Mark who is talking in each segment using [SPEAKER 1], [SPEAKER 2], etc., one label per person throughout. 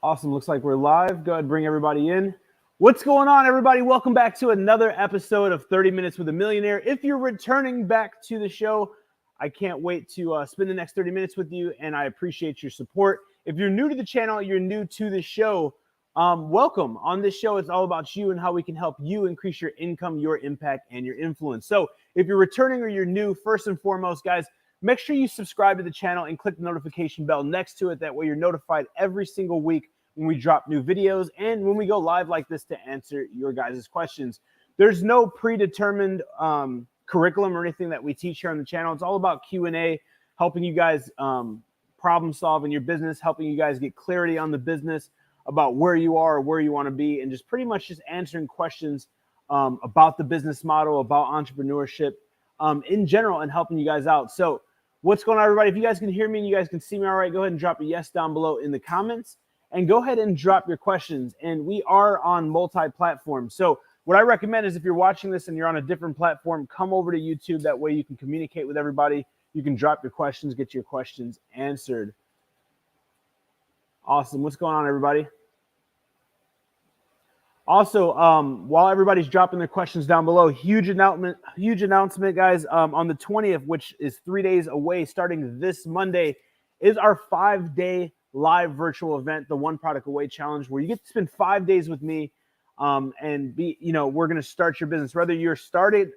[SPEAKER 1] Awesome. Looks like we're live. Go ahead and bring everybody in. What's going on, everybody? Welcome back to another episode of 30 Minutes with a Millionaire. If you're returning back to the show, I can't wait to spend the next 30 minutes with you, and I appreciate your support. If you're new to the channel, you're new to the show, welcome. On this show, it's all about you and how we can help you increase your income, your impact, and your influence. So if you're returning or you're new, first and foremost, guys, make sure you subscribe to the channel and click the notification bell next to it. That way you're notified every single week when we drop new videos and when we go live like this to answer your guys' questions. There's no predetermined curriculum or anything that we teach here on the channel. It's all about Q&A, helping you guys problem solve in your business, helping you guys get clarity on the business, about where you are or where you want to be, and just pretty much just answering questions about the business model, about entrepreneurship in general, and helping you guys out. So what's going on, everybody? If you guys can hear me and you guys can see me all right, go ahead and drop a yes down below in the comments, and go ahead and drop your questions. And we are on multi-platform. So what I recommend is if you're watching this and you're on a different platform, come over to YouTube. That way you can communicate with everybody. You can drop your questions, get your questions answered. Awesome. What's going on, everybody? Also, while everybody's dropping their questions down below, huge announcement, guys. On the 20th, which is 3 days away, starting this Monday, is our 5-day live virtual event, the One Product Away Challenge, where you get to spend 5 days with me, and we're going to start your business. Whether you're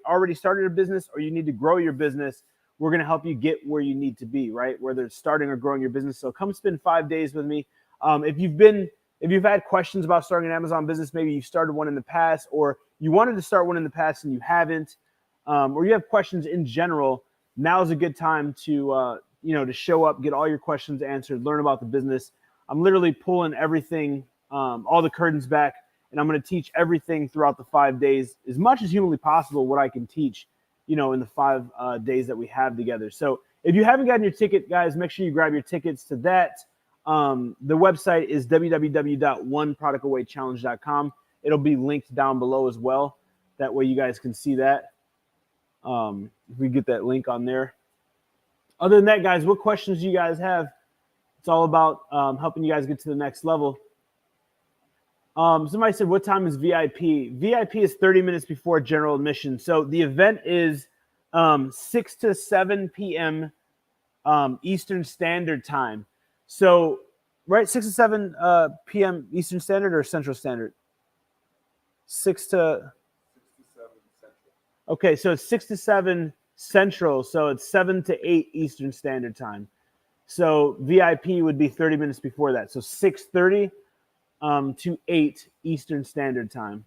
[SPEAKER 1] already started a business, or you need to grow your business, we're going to help you get where you need to be, right? Whether it's starting or growing your business. So come spend 5 days with me. If you've had questions about starting an Amazon business, maybe you've started one in the past, or you wanted to start one in the past and you haven't, or you have questions in general, now is a good time to to show up, get all your questions answered, learn about the business. I'm literally pulling everything, all the curtains back, and I'm going to teach everything throughout the 5 days, as much as humanly possible, what I can teach, in the 5 days that we have together. So if you haven't gotten your ticket, guys, make sure you grab your tickets to that. The website is www.oneproductawaychallenge.com. It'll be linked down below as well. That way you guys can see that. If we get that link on there. Other than that, guys, what questions do you guys have? It's all about helping you guys get to the next level. Somebody said, what time is VIP? VIP is 30 minutes before general admission. So the event is 6 to 7 p.m. Eastern Standard Time. So, right, 6 to 7 p.m. Eastern Standard or Central Standard? 6 to 7 Central. Okay, so it's 6 to 7 Central, so it's 7 to 8 Eastern Standard Time. So VIP would be 30 minutes before that. So 6:30 to 8 Eastern Standard Time.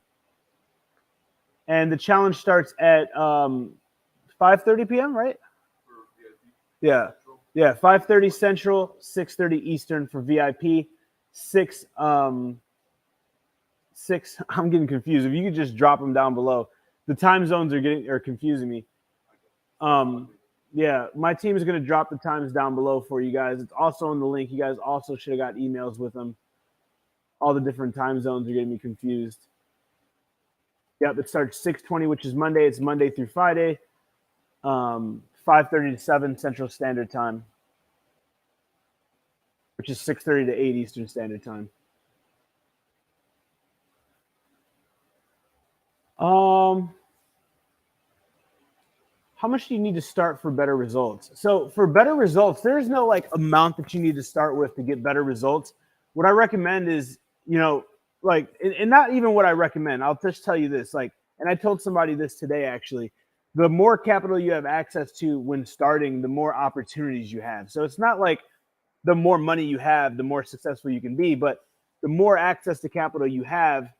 [SPEAKER 1] And the challenge starts at 5:30 p.m., right? Yeah. Yeah, 5:30 Central, 6:30 Eastern for VIP. 6, I'm getting confused. If you could just drop them down below. The time zones are confusing me. Yeah, my team is going to drop the times down below for you guys. It's also on the link. You guys also should have got emails with them. All the different time zones are getting me confused. Yep, it starts 6:20, which is Monday. It's Monday through Friday. 5:30 to 7 Central Standard Time, which is 6:30 to 8 Eastern Standard Time. How much do you need to start for better results? So for better results, there's no amount that you need to start with to get better results. What I recommend is, and not even what I recommend. I'll just tell you this, and I told somebody this today, actually. The more capital you have access to when starting, the more opportunities you have. So it's not like the more money you have, the more successful you can be, but the more access to capital you have,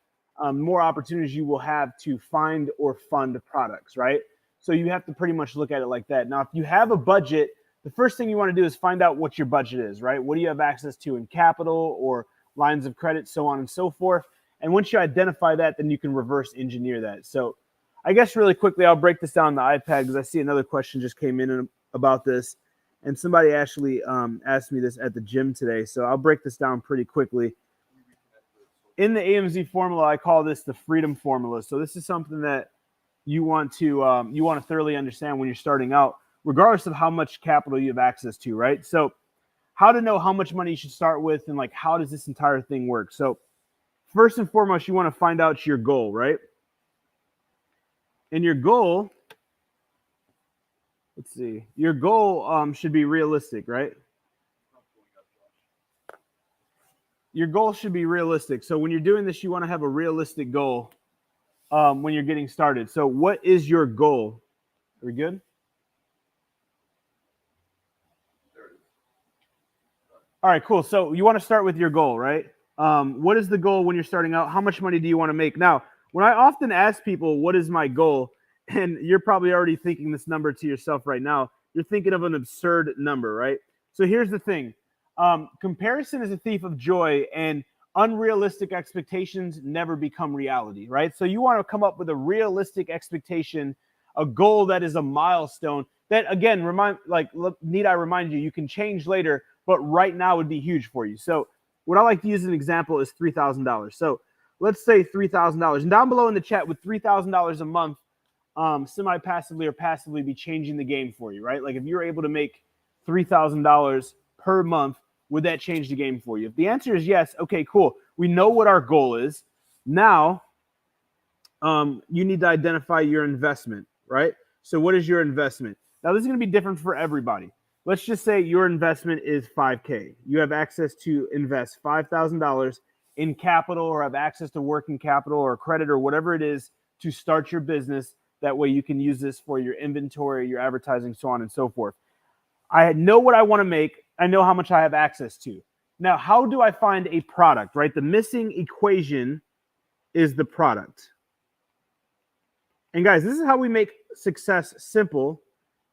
[SPEAKER 1] more opportunities you will have to find or fund products, right? So you have to pretty much look at it like that. Now, if you have a budget, the first thing you want to do is find out what your budget is, right? What do you have access to in capital or lines of credit, so on and so forth. And once you identify that, then you can reverse engineer that. So I guess really quickly, I'll break this down on the iPad because I see another question just came in about this. And somebody actually asked me this at the gym today. So I'll break this down pretty quickly. In the AMZ formula, I call this the freedom formula. So this is something that you want to thoroughly understand when you're starting out, regardless of how much capital you have access to, right? So how to know how much money you should start with and like how does this entire thing work. So first and foremost, you want to find out your goal, right? And your goal, let's see, your goal should be realistic, right? Your goal should be realistic. So when you're doing this, you want to have a realistic goal when you're getting started. So what is your goal? Are we good? All right, cool. So you want to start with your goal, right? What is the goal when you're starting out? How much money do you want to make? Now, when I often ask people, what is my goal? And you're probably already thinking this number to yourself right now. You're thinking of an absurd number, right? So here's the thing. Comparison is a thief of joy, and unrealistic expectations never become reality, right? So you want to come up with a realistic expectation, a goal that is a milestone that, again, need I remind you, you can change later, but right now would be huge for you. So what I like to use as an example is $3,000. So let's say $3,000. And down below in the chat, with $3,000 a month, semi-passively or passively be changing the game for you, right? Like if you're able to make $3,000 per month, would that change the game for you? If the answer is yes, okay, cool. We know what our goal is. Now, you need to identify your investment, right? So what is your investment? Now, this is going to be different for everybody. Let's just say your investment is $5K. You have access to invest $5,000 in capital, or have access to working capital or credit or whatever it is to start your business. That way you can use this for your inventory, your advertising, so on and so forth. I know what I want to make. I know how much I have access to. Now, how do I find a product, right? The missing equation is the product. And guys, this is how we make success simple.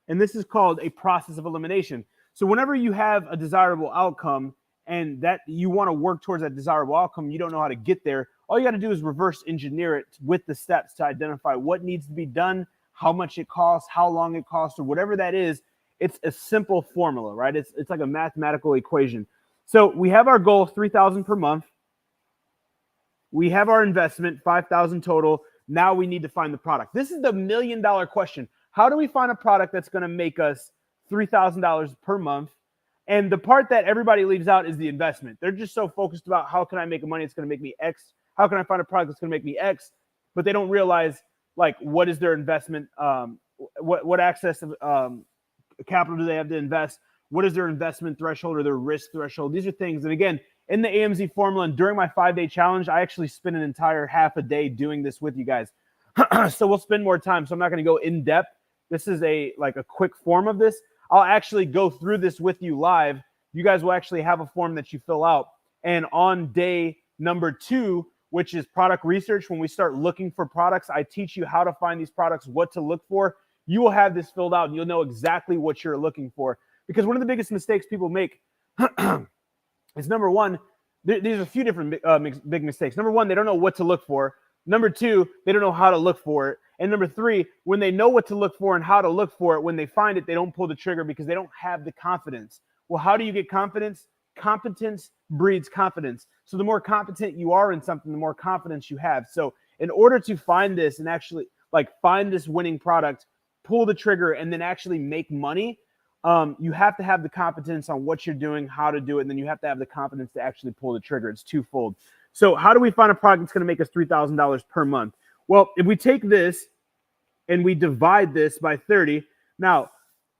[SPEAKER 1] And this is called a process of elimination. So whenever you have a desirable outcome and that you want to work towards that desirable outcome, you don't know how to get there, all you got to do is reverse engineer it with the steps to identify what needs to be done, how much it costs, how long it costs, or whatever that is. It's a simple formula, right? It's like a mathematical equation. So we have our goal, $3,000 per month. We have our investment, $5,000 total. Now we need to find the product. This is the $1 million question. How do we find a product that's going to make us $3,000 per month? And the part that everybody leaves out is the investment. They're just so focused about how can I make money that's going to make me X? How can I find a product that's going to make me X? But they don't realize, like, what is their investment? What access of capital do they have to invest? What is their investment threshold or their risk threshold? These are things. And again, in the AMZ formula and during my 5-day challenge, I actually spent an entire half a day doing this with you guys. So we'll spend more time. So I'm not going to go in depth. This is a quick form of this. I'll actually go through this with you live. You guys will actually have a form that you fill out. And on day number 2, which is product research, when we start looking for products, I teach you how to find these products, what to look for. You will have this filled out and you'll know exactly what you're looking for. Because one of the biggest mistakes people make is, number one, there's a few different big mistakes. Number one, they don't know what to look for. Number 2, they don't know how to look for it. And number 3, when they know what to look for and how to look for it, when they find it, they don't pull the trigger because they don't have the confidence. Well, how do you get confidence? Competence breeds confidence. So the more competent you are in something, the more confidence you have. So in order to find this and actually find this winning product, pull the trigger, and then actually make money, you have to have the competence on what you're doing, how to do it, and then you have to have the confidence to actually pull the trigger. It's twofold. So how do we find a product that's going to make us $3,000 per month? Well, if we take this and we divide this by 30, now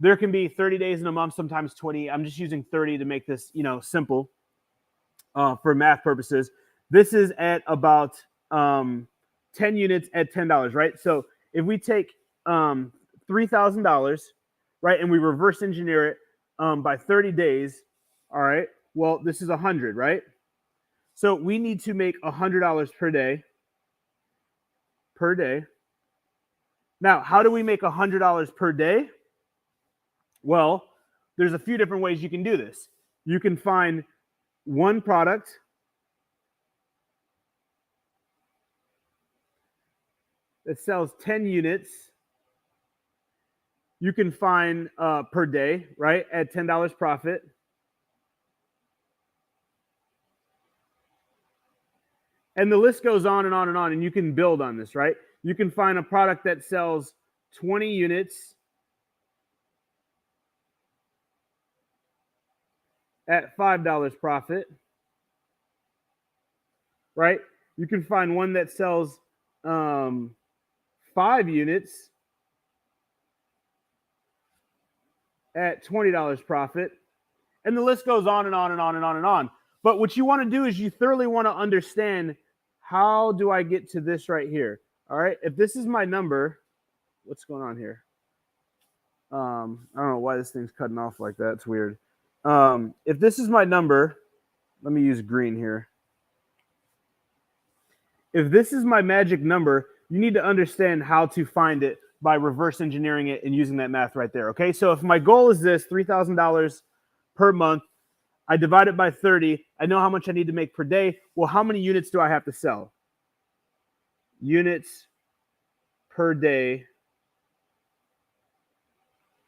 [SPEAKER 1] there can be 30 days in a month, sometimes 20. I'm just using 30 to make this, simple for math purposes. This is at about 10 units at $10, right? So if we take $3,000, right, and we reverse engineer it by 30 days, all right, well, this is 100, right? So we need to make $100 per day. Now, how do we make $100 per day? Well, there's a few different ways you can do this. You can find one product that sells 10 units. You can find per day, right, at $10 profit. And the list goes on and on and on, and you can build on this, right? You can find a product that sells 20 units at $5 profit, right? You can find one that sells 5 units at $20 profit. And the list goes on and on and on and on and on. But what you want to do is you thoroughly want to understand, how do I get to this right here? All right. If this is my number, what's going on here? I don't know why this thing's cutting off like that. It's weird. If this is my number, let me use green here. If this is my magic number, you need to understand how to find it by reverse engineering it and using that math right there. Okay. So if my goal is this, $3,000 per month, I divide it by 30. I know how much I need to make per day. Well, how many units do I have to sell? Units per day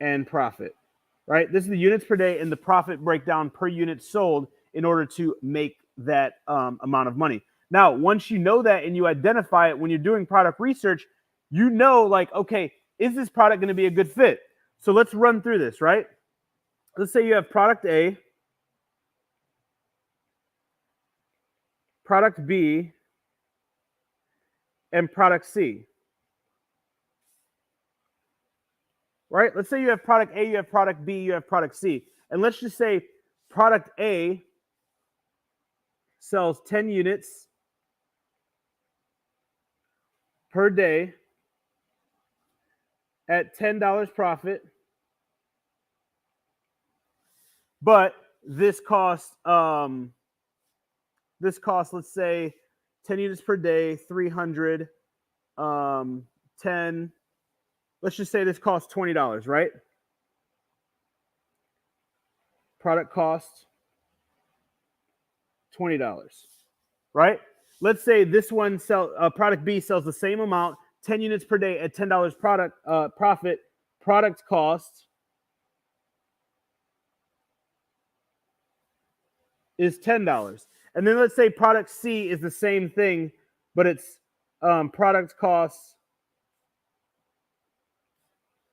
[SPEAKER 1] and profit, right? This is the units per day and the profit breakdown per unit sold in order to make that amount of money. Now, once you know that and you identify it when you're doing product research, you know, like, okay, is this product going to be a good fit? So let's run through this, right? Let's say you have product A, product B, and product C. Right? Let's say you have product A, you have product B, you have product C. And let's just say product A sells 10 units per day at $10 profit. But this costs, let's say 10 units per day, 300, 10. Let's just say this costs $20, right? Product cost $20, right? Let's say this one product B sells the same amount, 10 units per day at $10 profit. Product cost is $10. And then let's say product C is the same thing, but it's product cost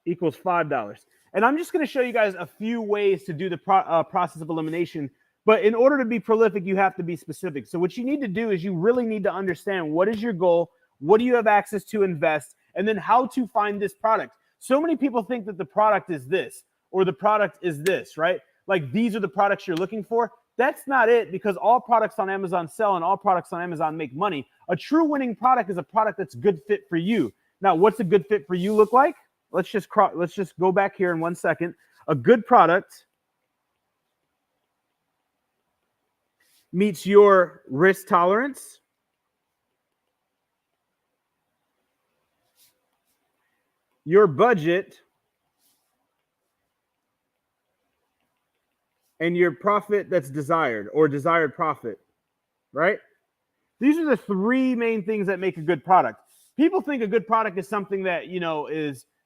[SPEAKER 1] equals $5. And I'm just going to show you guys a few ways to do the process of elimination. But in order to be prolific, you have to be specific. So what you need to do is you really need to understand, what is your goal? What do you have access to invest? And then how to find this product. So many people think that the product is this or the product is this, right? Like, these are the products you're looking for. That's not it, because all products on Amazon sell and all products on Amazon make money. A true winning product is a product that's a good fit for you. Now, what's a good fit for you look like? Let's just go back here in 1 second. A good product meets your risk tolerance, your budget, and your profit that's desired, or desired profit, right? These are the three main things that make a good product. People think a good product is something that, you know,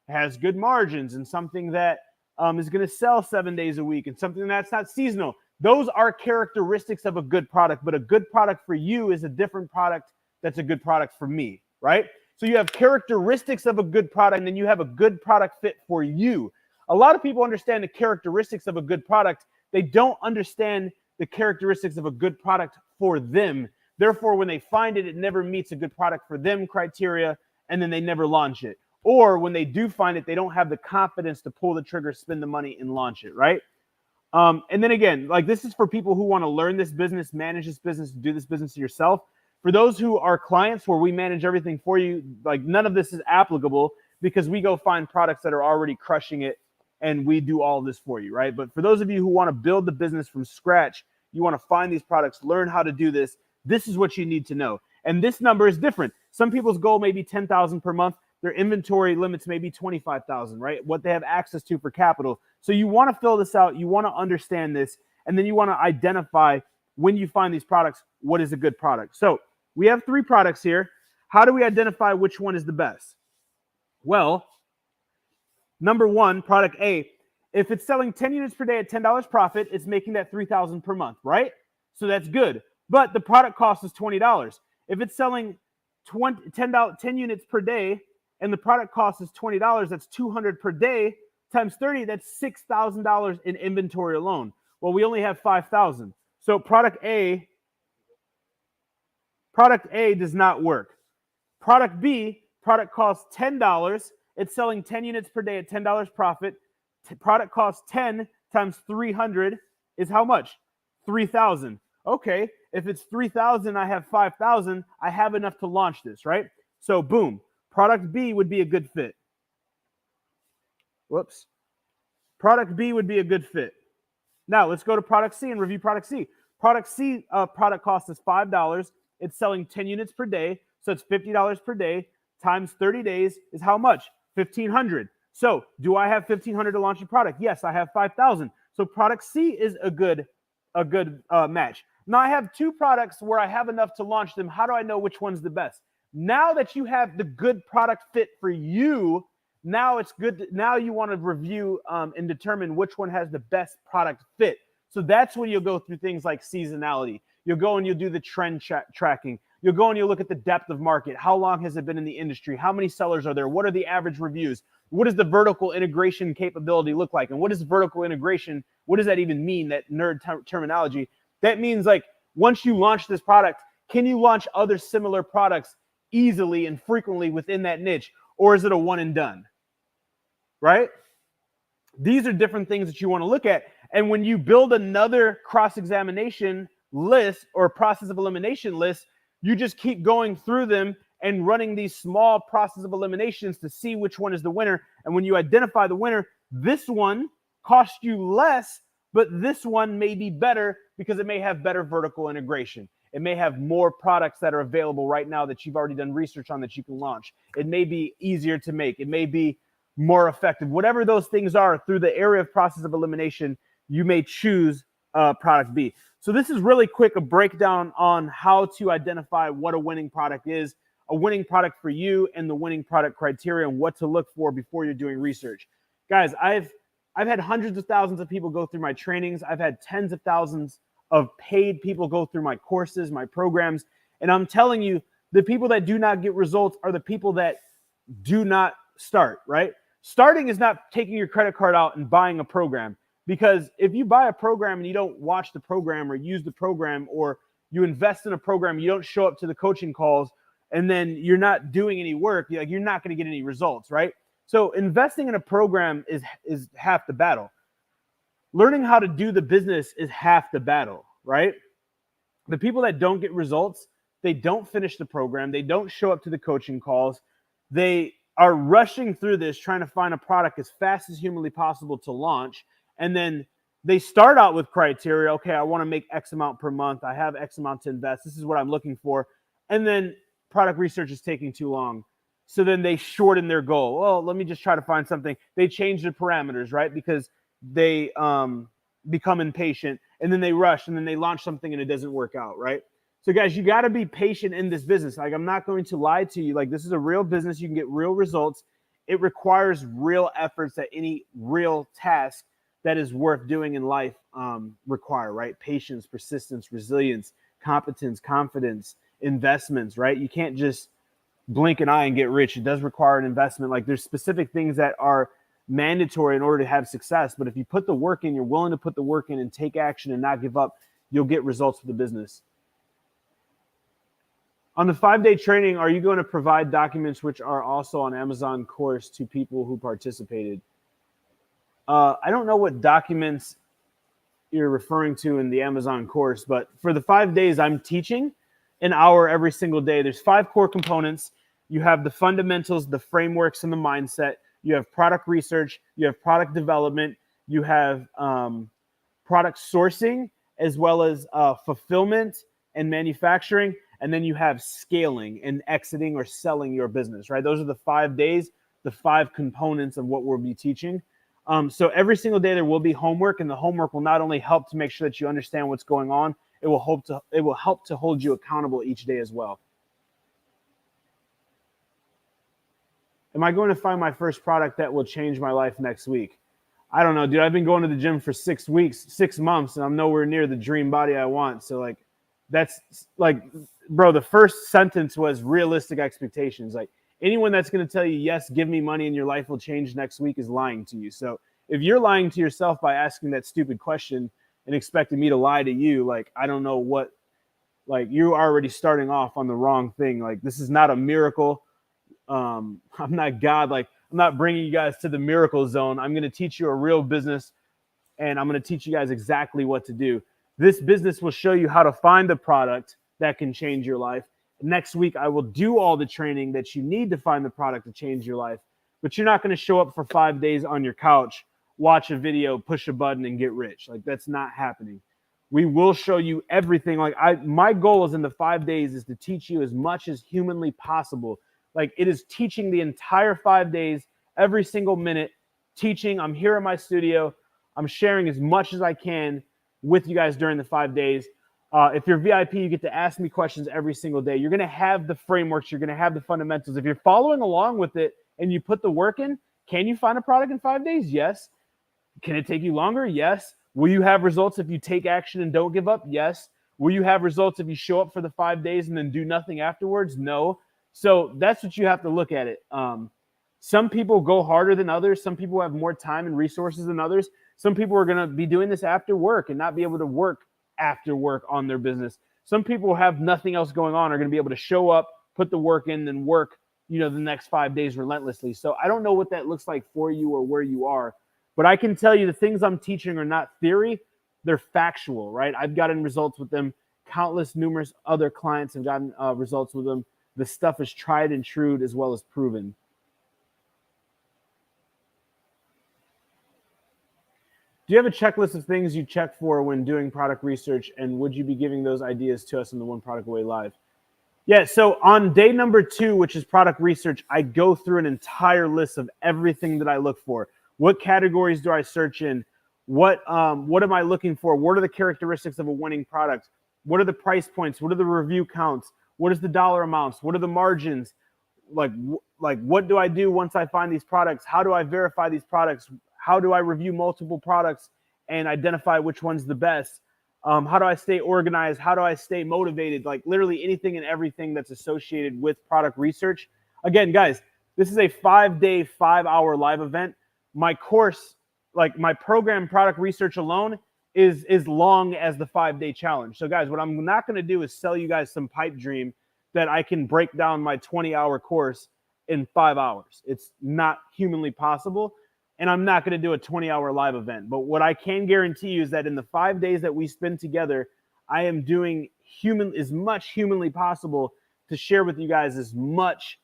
[SPEAKER 1] has good margins, and something that is going to sell 7 days a week, and something that's not seasonal. Those are characteristics of a good product, but a good product for you is a different product that's a good product for me, right? So you have characteristics of a good product, and then you have a good product fit for you. A lot of people understand the characteristics of a good product. They don't understand the characteristics of a good product for them. Therefore, when they find it, it never meets a good product for them criteria, and then they never launch it. Or when they do find it, they don't have the confidence to pull the trigger, spend the money, and launch it, right? And then again, like, this is for people who want to learn this business, manage this business, do this business yourself. For those who are clients where we manage everything for you, like, none of this is applicable, because we go find products that are already crushing it and we do all of this for you, right? But for those of you who want to build the business from scratch, you want to find these products, learn how to do this, this is what you need to know. And this number is different. Some people's goal may be $10,000 per month. Their inventory limits may be $25,000, right? What they have access to for capital. So you want to fill this out. You want to understand this. And then you want to identify, when you find these products, what is a good product. So we have 3 products here. How do we identify which one is the best? Well, number 1, product A, if it's selling 10 units per day at $10 profit, it's making that $3,000 per month, right? So that's good. But the product cost is $20. If it's selling 10 units per day and the product cost is $20, that's $200 per day times 30, that's $6,000 in inventory alone. Well, we only have 5,000. So product A does not work. Product B, product costs $10. It's selling 10 units per day at $10 profit. Product costs 10 times 300 is how much? 3,000. Okay, if it's 3,000, I have 5,000. I have enough to launch this, right? So boom, product B would be a good fit. Whoops. Product B would be a good fit. Now let's go to product C and review product C. Product C product cost is $5. It's selling 10 units per day, so it's $50 per day times 30 days is how much? $1,500. So do I have $1,500 to launch a product? Yes, I have 5,000. So product C is a good match. Now I have two products where I have enough to launch them. How do I know which one's the best? Now that you have the good product fit for you, now it's good. Now you want to review and determine which one has the best product fit. So that's when you'll go through things like seasonality. You'll go and you'll do the trend tracking. You'll go and you'll look at the depth of market. How long has it been in the industry? How many sellers are there? What are the average reviews? What does the vertical integration capability look like? And what is vertical integration? What does that even mean, that nerd terminology? That means, like, once you launch this product, can you launch other similar products easily and frequently within that niche? Or is it a one and done? Right? These are different things that you want to look at. And when you build another cross-examination list or process of elimination list, you just keep going through them and running these small process of eliminations to see which one is the winner. And when you identify the winner, this one costs you less, but this one may be better because it may have better vertical integration. It may have more products that are available right now that you've already done research on that you can launch. It may be easier to make. It may be more effective. Whatever those things are, through the area of process of elimination, you may choose product B. So this is really quick, a breakdown on how to identify what a winning product is, a winning product for you, and the winning product criteria, and what to look for before you're doing research. Guys, I've had hundreds of thousands of people go through my trainings. I've had tens of thousands of paid people go through my courses, my programs. And I'm telling you, the people that do not get results are the people that do not start, right? Starting is not taking your credit card out and buying a program. Because if you buy a program and you don't watch the program or use the program, or you invest in a program, you don't show up to the coaching calls, and then you're not doing any work, you're not going to get any results, right? So investing in a program is half the battle. Learning how to do the business is half the battle, right? The people that don't get results, they don't finish the program, they don't show up to the coaching calls, they are rushing through this trying to find a product as fast as humanly possible to launch. And then they start out with criteria. Okay, I want to make X amount per month. I have X amount to invest. This is what I'm looking for. And then product research is taking too long. So then they shorten their goal. Oh, let me just try to find something. They change the parameters, right? Because they become impatient, and then they rush, and then they launch something and it doesn't work out, right? So guys, you got to be patient in this business. Like, I'm not going to lie to you. Like, this is a real business. You can get real results. It requires real efforts that any real task that is worth doing in life require, right? Patience, persistence, resilience, competence, confidence, investments, right? You can't just blink an eye and get rich. It does require an investment. Like, there's specific things that are mandatory in order to have success. But if you put the work in, you're willing to put the work in and take action and not give up, you'll get results for the business. On the 5-day training, are you going to provide documents which are also on Amazon course to people who participated? I don't know what documents you're referring to in the Amazon course, but for the 5 days, I'm teaching an hour every single day. There's 5 core components. You have the fundamentals, the frameworks, and the mindset. You have product research. You have product development. You have product sourcing, as well as fulfillment and manufacturing. And then you have scaling and exiting or selling your business, right? Those are the 5 days, the 5 components of what we'll be teaching. So every single day there will be homework, and the homework will not only help to make sure that you understand what's going on, it will help to hold you accountable each day as well. Am I going to find my first product that will change my life next week? I don't know, dude. I've been going to the gym for 6 months, and I'm nowhere near the dream body I want. So, like, that's like, bro, the first sentence was realistic expectations. Like, anyone that's going to tell you, yes, give me money and your life will change next week is lying to you. So if you're lying to yourself by asking that stupid question, and expecting me to lie to you. Like, I don't know what, like, you're already starting off on the wrong thing. Like, this is not a miracle. I'm not God. Like, I'm not bringing you guys to the miracle zone. I'm going to teach you a real business, and I'm going to teach you guys exactly what to do. This business will show you how to find the product that can change your life. Next week, I will do all the training that you need to find the product to change your life. But you're not going to show up for 5 days on your couch, watch a video, push a button, and get rich. Like, that's not happening. We will show you everything. Like, my goal is in the 5 days is to teach you as much as humanly possible. Like, it is teaching the entire 5 days, every single minute, teaching. I'm here in my studio. I'm sharing as much as I can with you guys during the 5 days. If you're VIP, you get to ask me questions every single day. You're going to have the frameworks. You're going to have the fundamentals. If you're following along with it and you put the work in, can you find a product in 5 days? Yes. Can it take you longer? Yes. Will you have results if you take action and don't give up? Yes. Will you have results if you show up for the 5 days and then do nothing afterwards? No. So that's what you have to look at it. Some people go harder than others. Some people have more time and resources than others. Some people are going to be doing this after work and not be able to work after work on their business. Some people have nothing else going on, are going to be able to show up, put the work in, then work, the next 5 days relentlessly. So I don't know what that looks like for you or where you are, but I can tell you the things I'm teaching are not theory. They're factual, right? I've gotten results with them. Numerous other clients have gotten results with them. The stuff is tried and true as well as proven. Do you have a checklist of things you check for when doing product research, and would you be giving those ideas to us in the One Product Away Live? Yeah, so on day number 2, which is product research, I go through an entire list of everything that I look for. What categories do I search in? What am I looking for? What are the characteristics of a winning product? What are the price points? What are the review counts? What is the dollar amounts? What are the margins? Like what do I do once I find these products? How do I verify these products? How do I review multiple products and identify which one's the best? How do I stay organized? How do I stay motivated? Like, literally anything and everything that's associated with product research. Again, guys, this is a 5-day, 5-hour live event. My course, like my program, product research alone, is as long as the 5-day challenge. So guys, what I'm not going to do is sell you guys some pipe dream that I can break down my 20-hour course in 5 hours. It's not humanly possible. And I'm not going to do a 20-hour live event. But what I can guarantee you is that in the 5 days that we spend together, I am doing as much humanly possible to share with you guys as much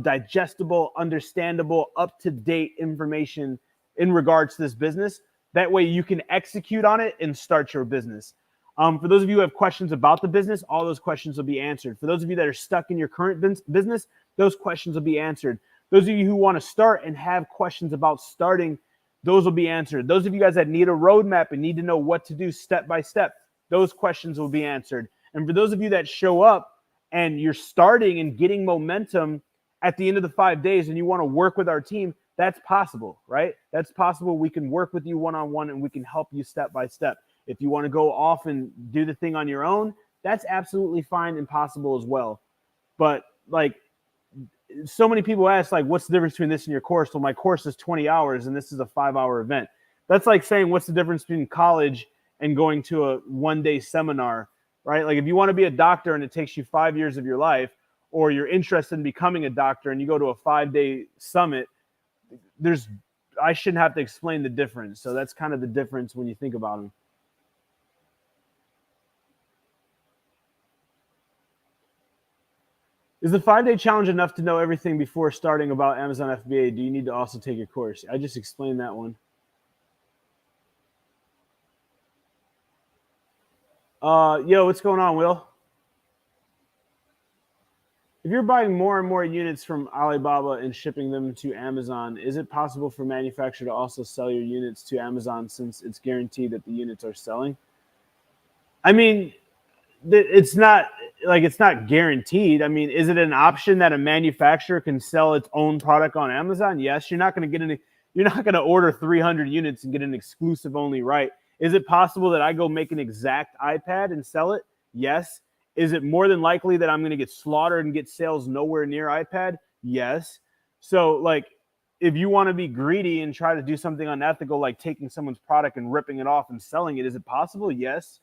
[SPEAKER 1] digestible, understandable, up-to-date information in regards to this business. That way you can execute on it and start your business. For those of you who have questions about the business, all those questions will be answered. For those of you that are stuck in your current business, those questions will be answered. Those of you who want to start and have questions about starting, those will be answered. Those of you guys that need a roadmap and need to know what to do step by step, those questions will be answered. And for those of you that show up and you're starting and getting momentum at the end of the 5 days and you want to work with our team, that's possible, right? That's possible. We can work with you one-on-one and we can help you step by step. If you want to go off and do the thing on your own, that's absolutely fine and possible as well. But like, so many people ask, like, what's the difference between this and your course? Well, my course is 20 hours and this is a 5-hour event. That's like saying, what's the difference between college and going to a 1-day seminar, right? Like, if you want to be a doctor and it takes you 5 years of your life, or you're interested in becoming a doctor and you go to a 5-day summit, I shouldn't have to explain the difference. So that's kind of the difference when you think about them. Is the 5-day challenge enough to know everything before starting about Amazon FBA? Do you need to also take your course? I just explained that one. Yo, what's going on, Will? If you're buying more and more units from Alibaba and shipping them to Amazon, is it possible for manufacturer to also sell your units to Amazon since it's guaranteed that the units are selling? I mean, it's not guaranteed. I mean, is it an option that a manufacturer can sell its own product on Amazon? Yes. You're not going to order 300 units and get an exclusive only right. Is it possible that I go make an exact iPad and sell it? Yes. Is it more than likely that I'm going to get slaughtered and get sales nowhere near iPad? Yes. So, like, if you want to be greedy and try to do something unethical, like taking someone's product and ripping it off and selling it, is it possible? Yes.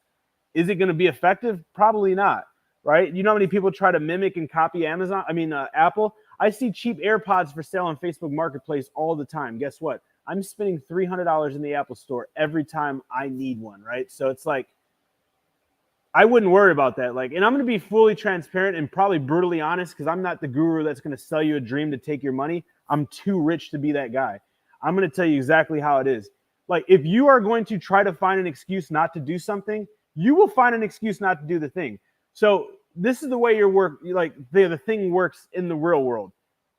[SPEAKER 1] Is it going to be effective? Probably not, right? You know how many people try to mimic and copy Apple? I see cheap AirPods for sale on Facebook Marketplace all the time. Guess what? I'm spending $300 in the Apple store every time I need one, right? So it's like, I wouldn't worry about that. Like, and I'm going to be fully transparent and probably brutally honest, because I'm not the guru that's going to sell you a dream to take your money. I'm too rich to be that guy. I'm going to tell you exactly how it is. Like, if you are going to try to find an excuse not to do something, you will find an excuse not to do the thing. So this is the way the thing works in the real world.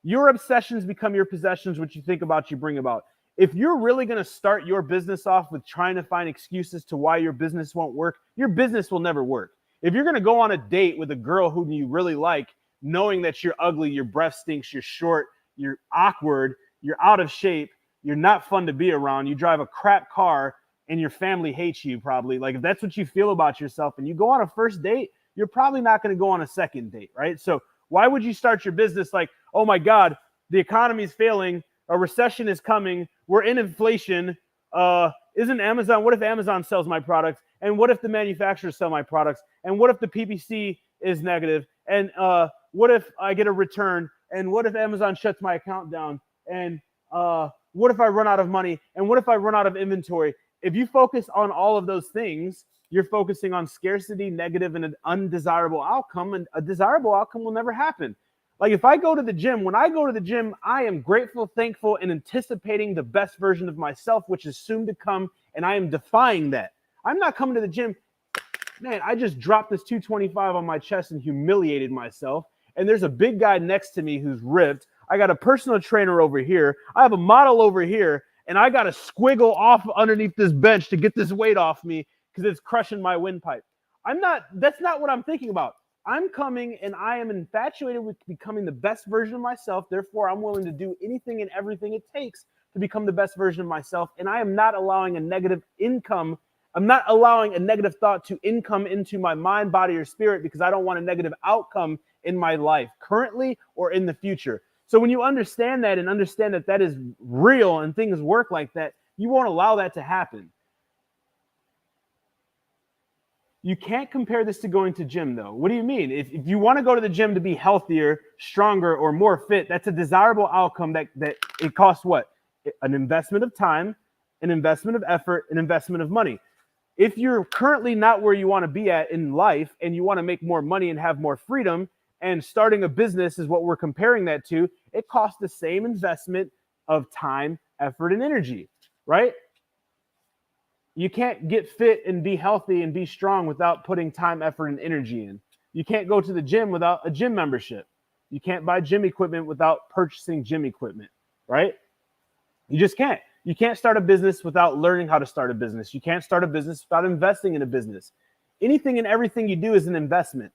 [SPEAKER 1] Your obsessions become your possessions. What you think about, you bring about. If you're really going to start your business off with trying to find excuses to why your business won't work, your business will never work. If you're going to go on a date with a girl who you really like, knowing that you're ugly, your breath stinks, you're short, you're awkward, you're out of shape, you're not fun to be around, you drive a crap car, and your family hates you probably. Like, if that's what you feel about yourself and you go on a first date, you're probably not going to go on a second date, right? So why would you start your business like, oh my God, the economy is failing, a recession is coming, we're in inflation, isn't Amazon, what if Amazon sells my products? And what if the manufacturers sell my products? And what if the PPC is negative? And what if I get a return? And what if Amazon shuts my account down? And what if I run out of money? And what if I run out of inventory? If you focus on all of those things, you're focusing on scarcity, negative, and an undesirable outcome, and a desirable outcome will never happen. Like, if I go to the gym, when I go to the gym, I am grateful, thankful, and anticipating the best version of myself, which is soon to come, and I am defying that. I'm not coming to the gym, man, I just dropped this 225 on my chest and humiliated myself, and there's a big guy next to me who's ripped. I got a personal trainer over here. I have a model over here, and I got to squiggle off underneath this bench to get this weight off me because it's crushing my windpipe. That's not what I'm thinking about. I'm coming and I am infatuated with becoming the best version of myself. Therefore, I'm willing to do anything and everything it takes to become the best version of myself. And I am not allowing a negative income. I'm not allowing a negative thought to income into my mind, body, or spirit, because I don't want a negative outcome in my life currently or in the future. So when you understand that and understand that that is real and things work like that, you won't allow that to happen. You can't compare this to going to gym, though. What do you mean? If you want to go to the gym to be healthier, stronger, or more fit, that's a desirable outcome that it costs what? An investment of time, an investment of effort, an investment of money. If you're currently not where you want to be at in life and you want to make more money and have more freedom, and starting a business is what we're comparing that to, it costs the same investment of time, effort, and energy, right? You can't get fit and be healthy and be strong without putting time, effort, and energy in. You can't go to the gym without a gym membership. You can't buy gym equipment without purchasing gym equipment, right? You just can't. You can't start a business without learning how to start a business. You can't start a business without investing in a business. Anything and everything you do is an investment.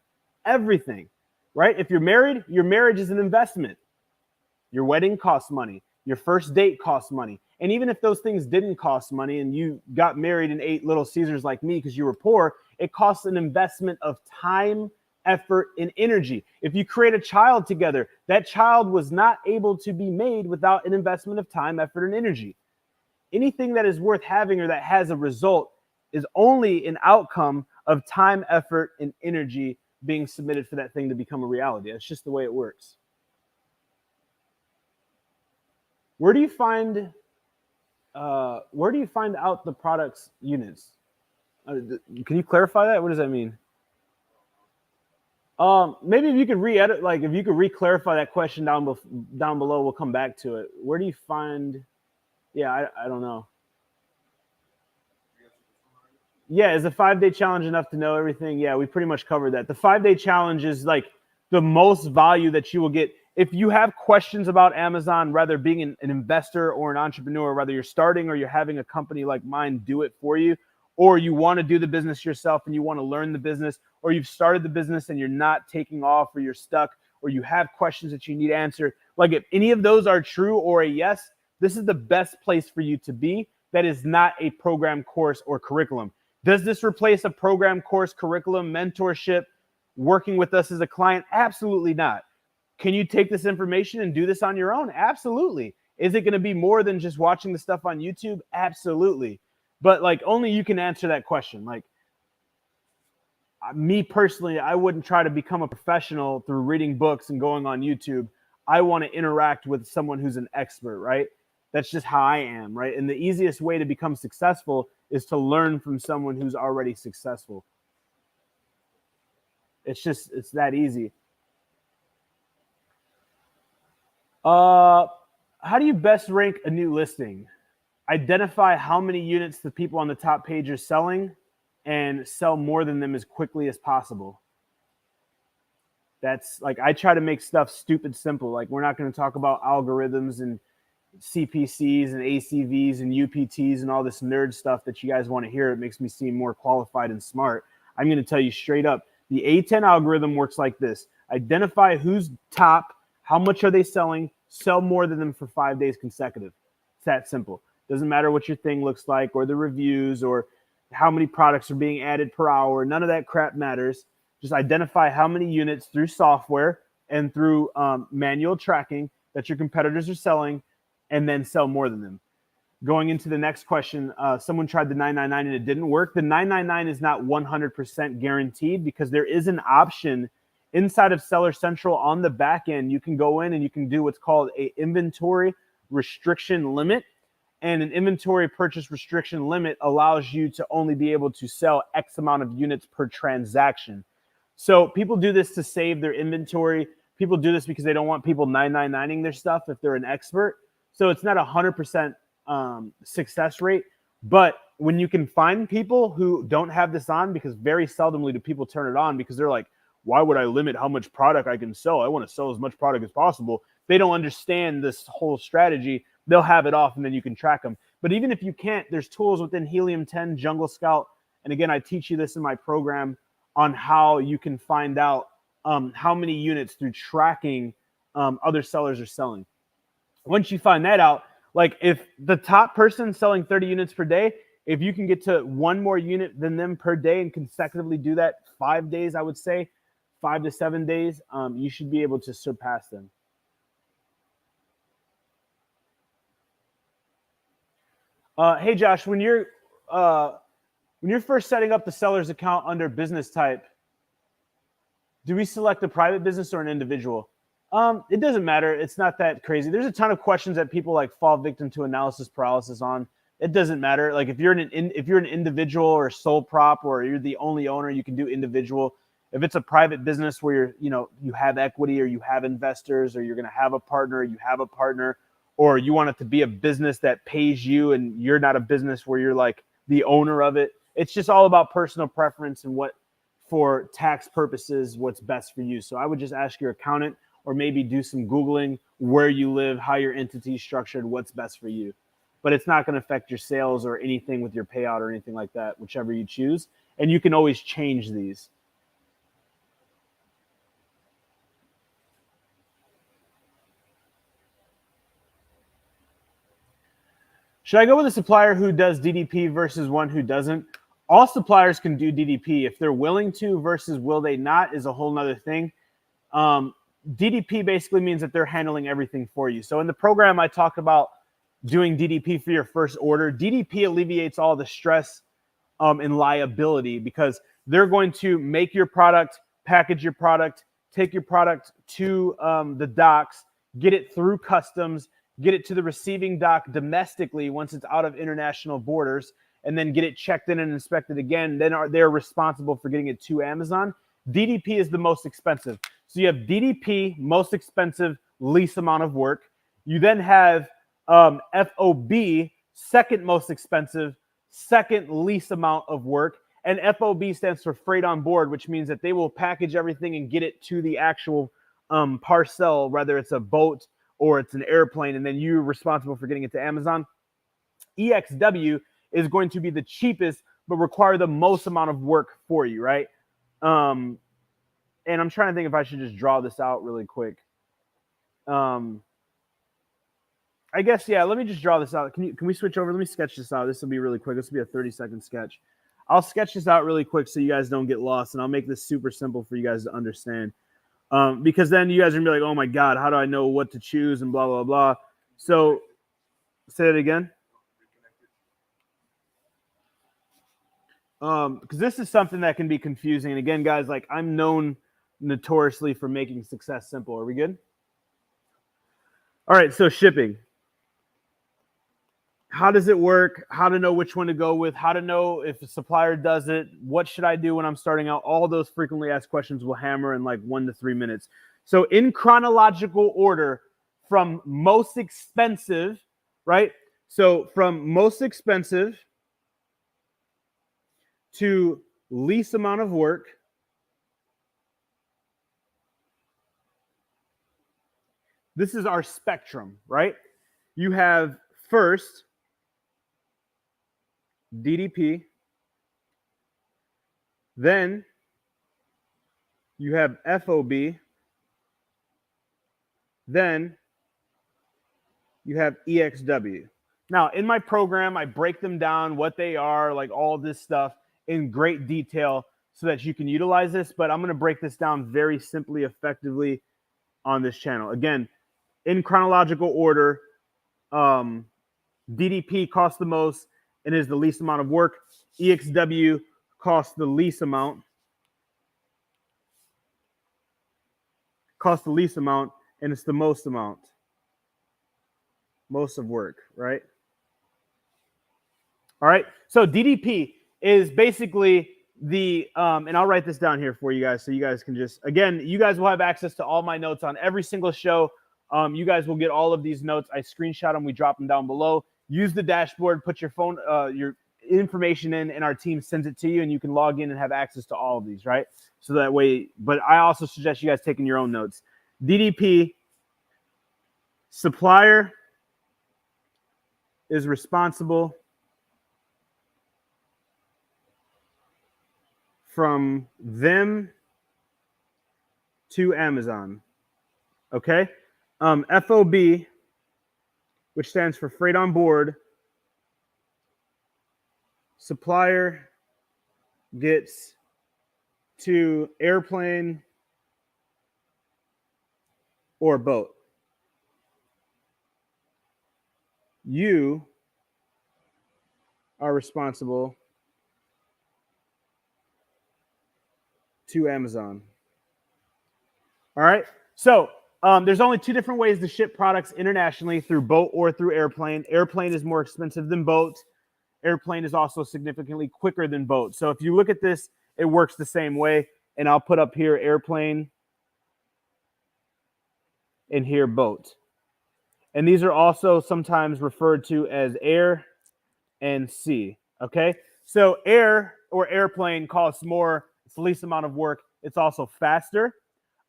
[SPEAKER 1] Everything, right? If you're married, your marriage is an investment. Your wedding costs money. Your first date costs money. And even if those things didn't cost money and you got married and ate Little Caesars like me because you were poor, it costs an investment of time, effort, and energy. If you create a child together, that child was not able to be made without an investment of time, effort, and energy. Anything that is worth having or that has a result is only an outcome of time, effort, and energy being submitted for that thing to become a reality. That's just the way it works. Where do you find out the product's units? Can you clarify that? What does that mean? Maybe if you could re-edit, like if you could re-clarify that question down below, we'll come back to it. Where do you find? Yeah, I don't know. Yeah, is the 5-day challenge enough to know everything? Yeah, we pretty much covered that. The 5-day challenge is like the most value that you will get. If you have questions about Amazon, whether being an investor or an entrepreneur, whether you're starting or you're having a company like mine do it for you, or you want to do the business yourself and you want to learn the business, or you've started the business and you're not taking off, or you're stuck, or you have questions that you need answered, like if any of those are true or a yes, this is the best place for you to be. That is not a program, course, or curriculum. Does this replace a program, course, curriculum, mentorship, working with us as a client? Absolutely not. Can you take this information and do this on your own? Absolutely. Is it going to be more than just watching the stuff on YouTube? Absolutely. But like only you can answer that question. Like me personally, I wouldn't try to become a professional through reading books and going on YouTube. I want to interact with someone who's an expert, right? That's just how I am, right? And the easiest way to become successful is to learn from someone who's already successful. It's that easy. How do you best rank a new listing? Identify how many units the people on the top page are selling and sell more than them as quickly as possible. That's like, I try to make stuff stupid simple. Like we're not going to talk about algorithms and CPCs and ACVs and UPTs and all this nerd stuff that you guys want to hear. It makes me seem more qualified and smart. I'm going to tell you straight up, the A10 algorithm works like this. Identify who's top, how much are they selling, sell more than them for 5 days consecutive. It's that simple. Doesn't matter what your thing looks like or the reviews or how many products are being added per hour. None of that crap matters. Just identify how many units through software and through manual tracking that your competitors are selling, and then sell more than them. Going into the next question, someone tried the 999 and it didn't work. The 999 is not 100% guaranteed because there is an option inside of Seller Central on the back end. You can go in and you can do what's called an inventory restriction limit. And an inventory purchase restriction limit allows you to only be able to sell X amount of units per transaction. So people do this to save their inventory. People do this because they don't want people 999ing their stuff if they're an expert. So it's not 100% success rate. But when you can find people who don't have this on, because very seldomly do people turn it on because they're like, why would I limit how much product I can sell? I want to sell as much product as possible. They don't understand this whole strategy. They'll have it off and then you can track them. But even if you can't, there's tools within Helium 10, Jungle Scout. And again, I teach you this in my program on how you can find out how many units through tracking other sellers are selling. Once you find that out, like if the top person selling 30 units per day, if you can get to one more unit than them per day and consecutively do that 5 days, I would say 5 to 7 days, you should be able to surpass them. Hey Josh, when you're first setting up the seller's account under business type, do we select a private business or an individual? It doesn't matter. It's not that crazy. There's a ton of questions that people like fall victim to analysis paralysis on. It doesn't matter. Like if you're an individual or sole prop or you're the only owner, you can do individual. If it's a private business where you have equity or you have investors or you're going to have a partner, you have a partner, or you want it to be a business that pays you and you're not a business where you're like the owner of it. It's just all about personal preference and what, for tax purposes, what's best for you. So I would just ask your accountant or maybe do some Googling where you live, how your entity is structured, what's best for you. But it's not going to affect your sales or anything with your payout or anything like that, whichever you choose. And you can always change these. Should I go with a supplier who does DDP versus one who doesn't? All suppliers can do DDP. If they're willing to versus will they not is a whole nother thing. DDP basically means that they're handling everything for you. So in the program, I talk about doing DDP for your first order. DDP alleviates all the stress and liability because they're going to make your product, package your product, take your product to the docks, get it through customs, get it to the receiving dock domestically once it's out of international borders, and then get it checked in and inspected again. Then they're responsible for getting it to Amazon. DDP is the most expensive. So you have DDP, most expensive, least amount of work. You then have FOB, second most expensive, second least amount of work. And FOB stands for freight on board, which means that they will package everything and get it to the actual parcel, whether it's a boat or it's an airplane, and then you're responsible for getting it to Amazon. EXW is going to be the cheapest, but require the most amount of work for you, right? And I'm trying to think if I should just draw this out really quick. I guess, yeah, let me just draw this out. Can we switch over? Let me sketch this out. This will be really quick. This will be a 30-second sketch. I'll sketch this out really quick so you guys don't get lost, and I'll make this super simple for you guys to understand. Because then you guys are going to be like, oh, my God, how do I know what to choose and blah, blah, blah. So Say it again. Because this is something that can be confusing. And again, guys, like I'm known notoriously for making success simple. Are we good? All right, so shipping. How does it work? How to know which one to go with? How to know if a supplier does it? What should I do when I'm starting out? All those frequently asked questions will hammer in like 1 to 3 minutes. So in chronological order, from most expensive, right? So from most expensive to least amount of work. This is our spectrum, right? You have first DDP, then you have FOB, then you have EXW. Now, in my program, I break them down, what they are, like all this stuff in great detail so that you can utilize this, but I'm going to break this down very simply, effectively on this channel. Again, in chronological order, DDP costs the most and is the least amount of work. EXW costs the least amount. And it's the most amount. Most of work, right? All right. So DDP is basically the, and I'll write this down here for you guys so you guys can just, again, you guys will have access to all my notes on every single show. You guys will get all of these notes. I screenshot them. We drop them down below. Use the dashboard, put your phone, your information in, and our team sends it to you, and you can log in and have access to all of these, right? So that way, but I also suggest you guys taking your own notes. DDP, supplier is responsible from them to Amazon. Okay? FOB, which stands for freight on board, supplier gets to airplane or boat. You are responsible to Amazon. All right. So there's only 2 different ways to ship products internationally, through boat or through airplane. Airplane is more expensive than boat. Airplane is also significantly quicker than boat. So if you look at this, it works the same way. And I'll put up here airplane and here boat. And these are also sometimes referred to as air and sea. Okay. So air or airplane costs more. It's the least amount of work. It's also faster.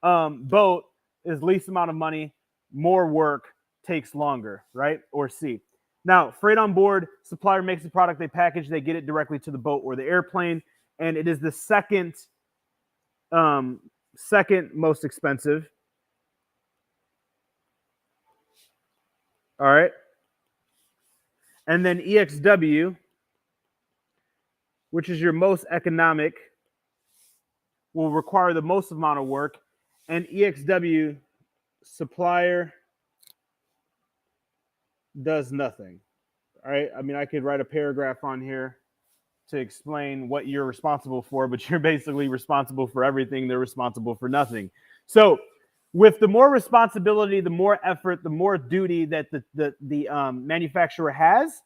[SPEAKER 1] Boat is least amount of money, more work, takes longer, right? Or sea. Now, freight on board, supplier makes the product, they package, they get it directly to the boat or the airplane, and it is the second most expensive. All right. And then EXW, which is your most economic, will require the most amount of work. And EXW, supplier does nothing. All right. I mean, I could write a paragraph on here to explain what you're responsible for, but you're basically responsible for everything. They're responsible for nothing. So with the more responsibility, the more effort, the more duty that the manufacturer has,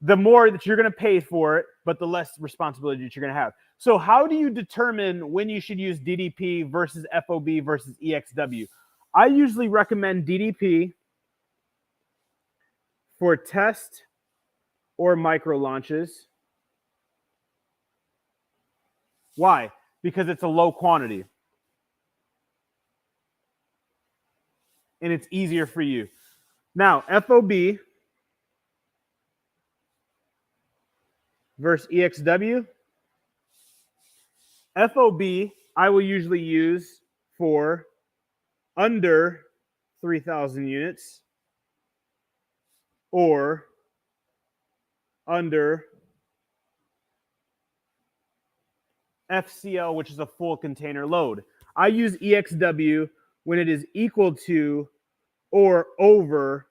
[SPEAKER 1] the more that you're going to pay for it, but the less responsibility that you're going to have. So how do you determine when you should use DDP versus FOB versus EXW? I usually recommend DDP for test or micro launches. Why? Because it's a low quantity. And it's easier for you. Now, FOB versus EXW. FOB, I will usually use for under 3,000 units or under FCL, which is a full container load. I use EXW when it is equal to or over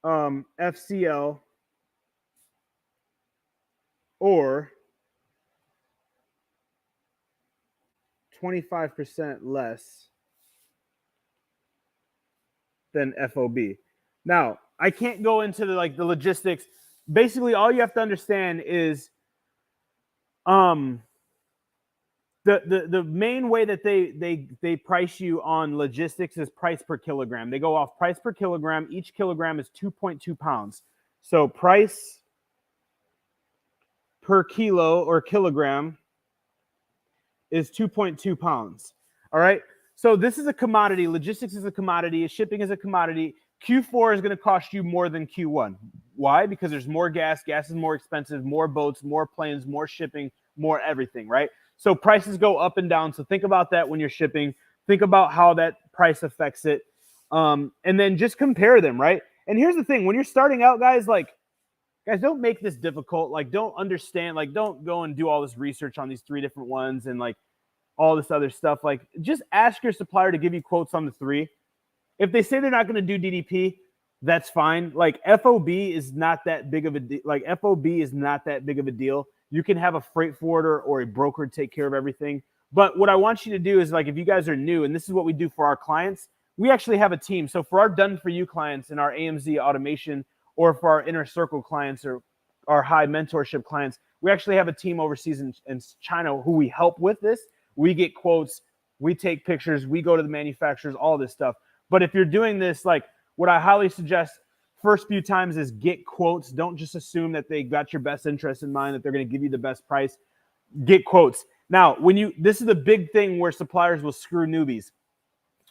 [SPEAKER 1] FCL or 25% less than FOB. Now, I can't go into the logistics. Basically, all you have to understand is the main way that they price you on logistics is price per kilogram. They go off price per kilogram. Each kilogram is 2.2 pounds. So price per kilo or kilogram is 2.2 pounds. All right. So this is a commodity. Logistics is a commodity. Shipping is a commodity. Q4 is going to cost you more than Q1. Why? Because there's more gas. Gas is more expensive, more boats, more planes, more shipping, more everything, right? So prices go up and down. So think about that when you're shipping. Think about how that price affects it. And then just compare them, right? And here's the thing. When you're starting out, guys, don't make this difficult. Don't understand. Don't go and do all this research on these 3 different ones and all this other stuff. Just ask your supplier to give you quotes on the 3. If they say they're not going to do DDP, that's fine. FOB is not that big of a deal. FOB is not that big of a deal. You can have a freight forwarder or a broker take care of everything. But what I want you to do is if you guys are new, and this is what we do for our clients, we actually have a team. So for our done for you clients and our AMZ automation, or for our inner circle clients or our high mentorship clients, we actually have a team overseas in China who we help with this. We get quotes, we take pictures, we go to the manufacturers, all this stuff. But if you're doing this, what I highly suggest first few times is get quotes. Don't just assume that they got your best interest in mind, that they're going to give you the best price. Get quotes. Now, this is the big thing where suppliers will screw newbies.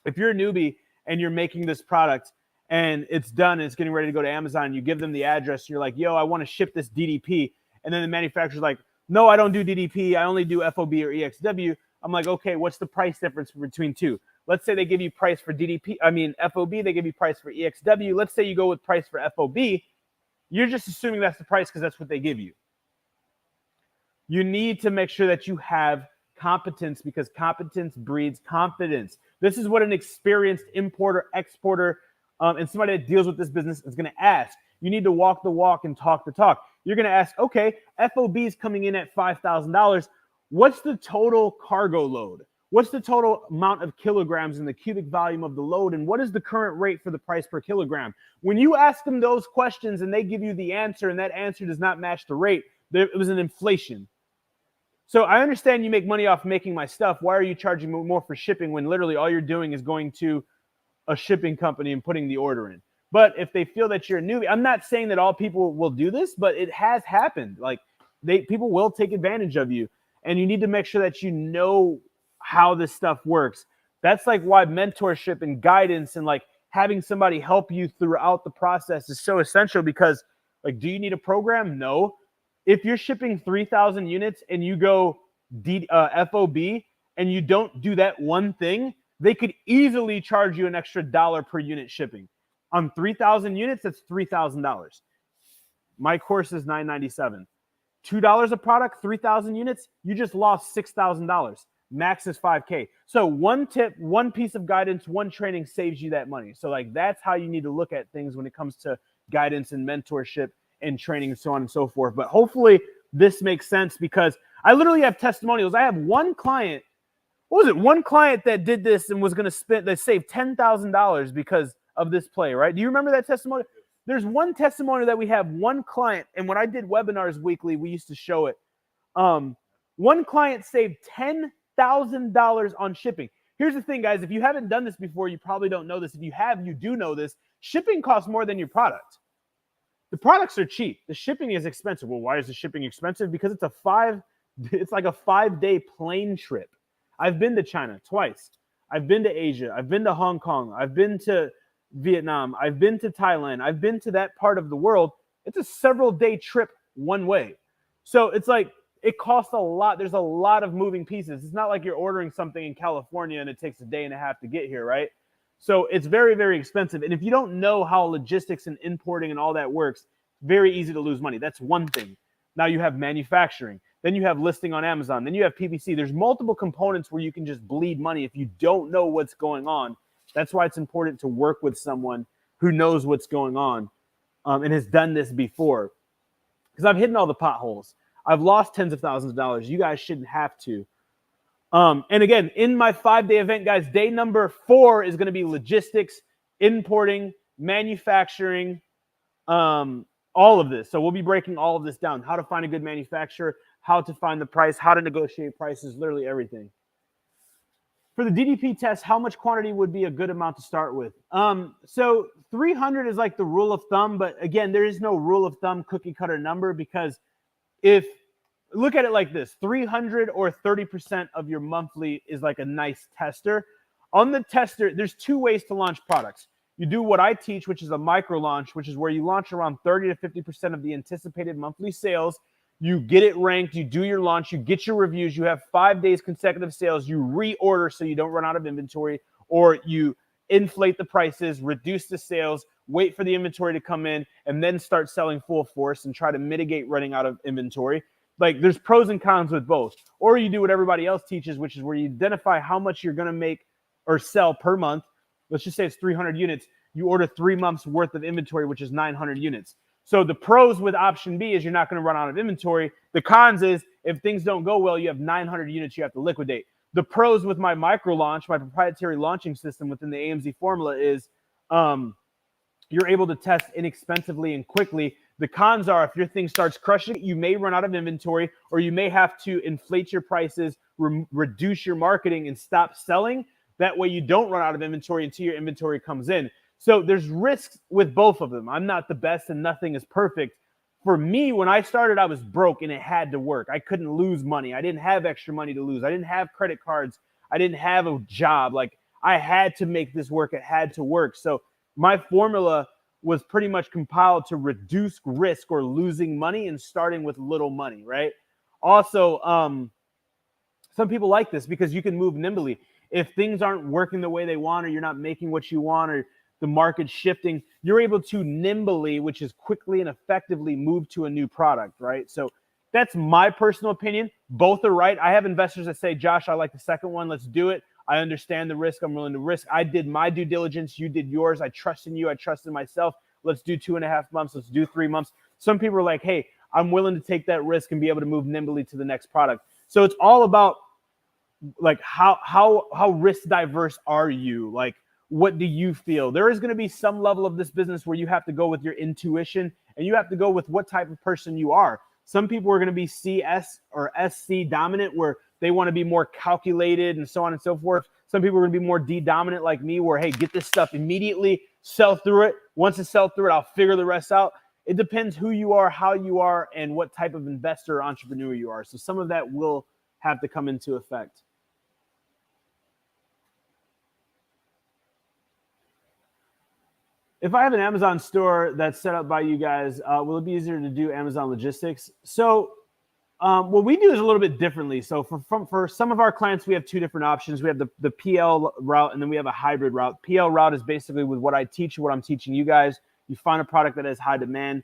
[SPEAKER 1] If you're a newbie and you're making this product and it's done and it's getting ready to go to Amazon, you give them the address, and you're like, yo, I want to ship this DDP. And then the manufacturer's like, no, I don't do DDP. I only do FOB or EXW. I'm like, okay, what's the price difference between 2? Let's say they give you price for FOB, they give you price for EXW. Let's say you go with price for FOB. You're just assuming that's the price because that's what they give you. You need to make sure that you have competence, because competence breeds confidence. This is what an experienced importer, exporter, and somebody that deals with this business is going to ask. You need to walk the walk and talk the talk. You're going to ask, okay, FOB is coming in at $5,000. What's the total cargo load? What's the total amount of kilograms and the cubic volume of the load? And what is the current rate for the price per kilogram? When you ask them those questions and they give you the answer and that answer does not match the rate, it was an inflation. So I understand you make money off making my stuff. Why are you charging more for shipping when literally all you're doing is going to a shipping company and putting the order in? But if they feel that you're a newbie, I'm not saying that all people will do this, but it has happened. People will take advantage of you, and you need to make sure that you know how this stuff works. That's why mentorship and guidance and having somebody help you throughout the process is so essential, because do you need a program? No. If you're shipping 3,000 units and you go FOB and you don't do that one thing, they could easily charge you an extra $1 per unit shipping. On 3,000 units, that's $3,000. My course is $997. $2 a product, 3,000 units, you just lost $6,000. Max is $5K. So one tip, one piece of guidance, one training saves you that money. So that's how you need to look at things when it comes to guidance and mentorship and training and so on and so forth. But hopefully this makes sense, because I literally have testimonials. I have one client. What was it? One client that did this and was going to save $10,000 because of this play, right? Do you remember that testimony? There's one testimony that we have, one client, and when I did webinars weekly, we used to show it. One client saved $10,000 on shipping. Here's the thing, guys. If you haven't done this before, you probably don't know this. If you have, you do know this. Shipping costs more than your product. The products are cheap. The shipping is expensive. Well, why is the shipping expensive? Because it's like a 5-day plane trip. I've been to China twice. I've been to Asia. I've been to Hong Kong. I've been to Vietnam. I've been to Thailand. I've been to that part of the world. It's a several-day trip one way. So it's it costs a lot. There's a lot of moving pieces. It's not like you're ordering something in California and it takes a day and a half to get here, right? So it's very, very expensive. And if you don't know how logistics and importing and all that works, very easy to lose money. That's one thing. Now you have manufacturing. Then you have listing on Amazon. Then you have PPC. There's multiple components where you can just bleed money if you don't know what's going on. That's why it's important to work with someone who knows what's going on. and has done this before. Because I've hidden all the potholes. I've lost tens of thousands of dollars. You guys shouldn't have to. And again, in my 5-day event, guys, day number 4 is going to be logistics, importing, manufacturing, all of this. So we'll be breaking all of this down. How to find a good manufacturer, how to find the price, how to negotiate prices, literally everything. For the DDP test, how much quantity would be a good amount to start with? So 300 is like the rule of thumb, but again, there is no rule of thumb cookie cutter number, because if, look at it like this, 300 or 30% of your monthly is like a nice tester. On the tester, there's 2 ways to launch products. You do what I teach, which is a micro launch, which is where you launch around 30 to 50% of the anticipated monthly sales. You get it ranked, you do your launch, you get your reviews, you have 5 days consecutive sales, you reorder so you don't run out of inventory, or you inflate the prices, reduce the sales, wait for the inventory to come in, and then start selling full force and try to mitigate running out of inventory. Like, there's pros and cons with both. Or you do what everybody else teaches, which is where you identify how much you're going to make or sell per month. Let's just say it's 300 units. You order 3 months worth of inventory, which is 900 units. So the pros with option B is you're not going to run out of inventory. The cons is if things don't go well, you have 900 units you have to liquidate. The pros with my micro launch, my proprietary launching system within the AMZ formula, is you're able to test inexpensively and quickly. The cons are if your thing starts crushing, you may run out of inventory, or you may have to inflate your prices, reduce your marketing, and stop selling. That way you don't run out of inventory until your inventory comes in. So there's risks with both of them. I'm not the best and nothing is perfect. For me, when I started, I was broke and it had to work. I couldn't lose money. I didn't have extra money to lose. I didn't have credit cards. I didn't have a job. Like, I had to make this work. It had to work. So my formula was pretty much compiled to reduce risk or losing money and starting with little money, right? Also, some people like this because you can move nimbly. If things aren't working the way they want, or you're not making what you want, or the market's shifting, you're able to nimbly, which is quickly and effectively, move to a new product, right? So that's my personal opinion. Both are right. I have investors that say, Josh, I like the second one. Let's do it. I understand the risk. I'm willing to risk. I did my due diligence. You did yours. I trust in you. I trust in myself. Let's do 2.5 months. Let's do 3 months. Some people are like, hey, I'm willing to take that risk and be able to move nimbly to the next product. So it's all about, like, how risk diverse are you? Like, what do you feel? There is going to be some level of this business where you have to go with your intuition, and you have to go with what type of person you are. Some people are going to be CS or SC dominant, where they want to be more calculated and so on and so forth. Some people are going to be more D dominant like me, where, hey, get this stuff immediately, sell through it. Once I sell through it, I'll figure the rest out. It depends who you are, how you are, and what type of investor or entrepreneur you are. So some of that will have to come into effect. If I have an Amazon store that's set up by you guys, will it be easier to do Amazon logistics? So what we do is a little bit differently. So for some of our clients, we have 2 different options. We have the PL route, and then we have a hybrid route. PL route is basically with what I teach you, what I'm teaching you guys. You find a product that has high demand.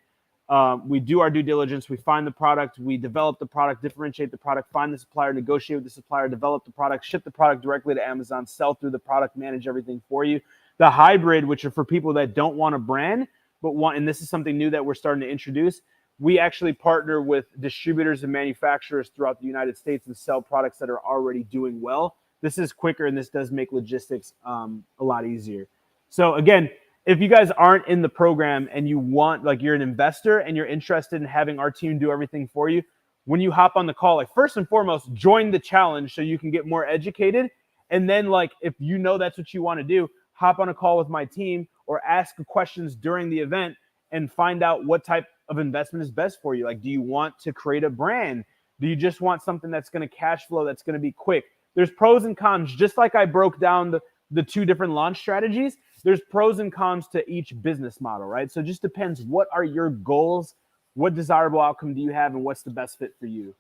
[SPEAKER 1] We do our due diligence. We find the product. We develop the product, differentiate the product, find the supplier, negotiate with the supplier, develop the product, ship the product directly to Amazon, sell through the product, manage everything for you. The hybrid, which are for people that don't want a brand, but want, and this is something new that we're starting to introduce, we actually partner with distributors and manufacturers throughout the United States and sell products that are already doing well. This is quicker, and this does make logistics a lot easier. So again, if you guys aren't in the program and you want, like, you're an investor and you're interested in having our team do everything for you, when you hop on the call, like, first and foremost, join the challenge so you can get more educated. And then, like, if you know that's what you want to do, hop on a call with my team or ask questions during the event and find out what type of investment is best for you. Like, do you want to create a brand? Do you just want something that's going to cash flow, that's going to be quick? There's pros and cons. Just like I broke down the 2 different launch strategies, there's pros and cons to each business model, right? So it just depends, what are your goals? What desirable outcome do you have, and what's the best fit for you?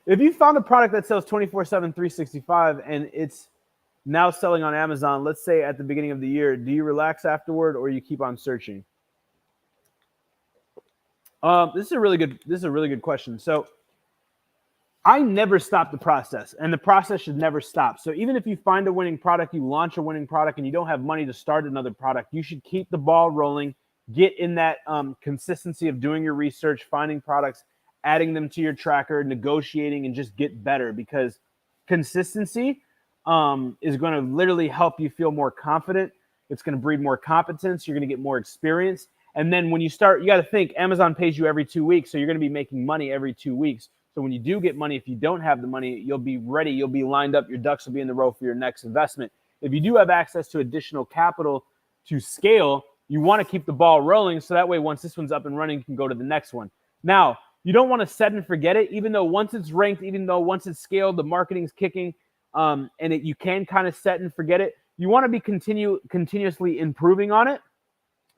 [SPEAKER 1] If you found a product that sells 24/7, 365, and it's now selling on Amazon, let's say at the beginning of the year, do you relax afterward, or you keep on searching? This is a really good question. So I never stop the process, and the process should never stop. So even if you find a winning product, you launch a winning product, and you don't have money to start another product, you should keep the ball rolling, get in that consistency of doing your research, finding products, adding them to your tracker, negotiating, and just get better, because consistency is going to literally help you feel more confident. It's going to breed more competence. You're going to get more experience. And then when you start, you got to think Amazon pays you every 2 weeks. So you're going to be making money every 2 weeks. So when you do get money, if you don't have the money, you'll be ready. You'll be lined up. Your ducks will be in the row for your next investment. If you do have access to additional capital to scale, you want to keep the ball rolling. So that way, once this one's up and running, you can go to the next one. Now, you don't want to set and forget it, even though once it's ranked, even though once it's scaled, the marketing's kicking, you can kind of set and forget it. You want to be continuously improving on it,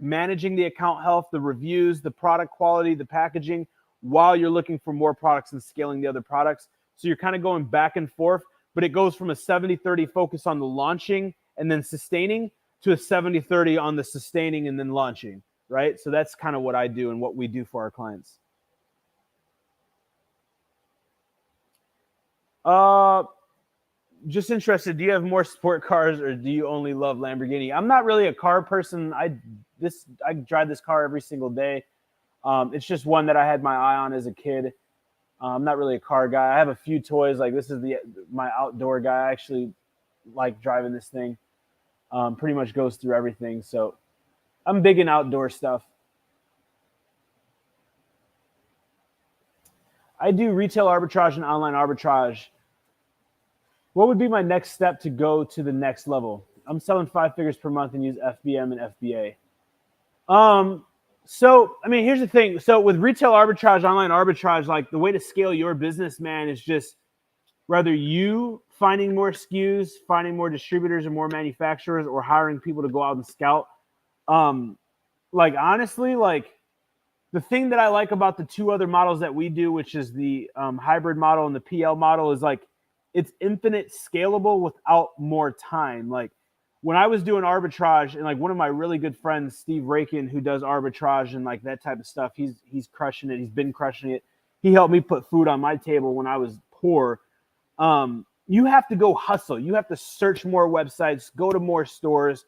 [SPEAKER 1] managing the account health, the reviews, the product quality, the packaging, while you're looking for more products and scaling the other products. So you're kind of going back and forth, but it goes from a 70-30 focus on the launching and then sustaining to a 70-30 on the sustaining and then launching, right? So that's kind of what I do and what we do for our clients. Just interested, do you have more sport cars or do you only love Lamborghini? I'm not really a car person. I drive this car every single day. It's just one that I had my eye on as a kid. I'm not really a car guy. I have a few toys. Like this is my outdoor guy. I actually like driving this thing. Pretty much goes through everything. So I'm big in outdoor stuff. I do retail arbitrage and online arbitrage. What would be my next step to go to the next level? I'm selling 5 figures per month and use FBM and FBA. So, I mean, here's the thing. So with retail arbitrage, online arbitrage, like the way to scale your business, man, is just whether you finding more SKUs, finding more distributors and more manufacturers, or hiring people to go out and scout. Like, honestly, like the thing that I like about the two other models that we do, which is the hybrid model and the PL model, is like it's infinite scalable without more time. Like when I was doing arbitrage, and like one of my really good friends, Steve Rakin, who does arbitrage and like that type of stuff, he's crushing it. He's been crushing it. He helped me put food on my table when I was poor. You have to go hustle. You have to search more websites, go to more stores,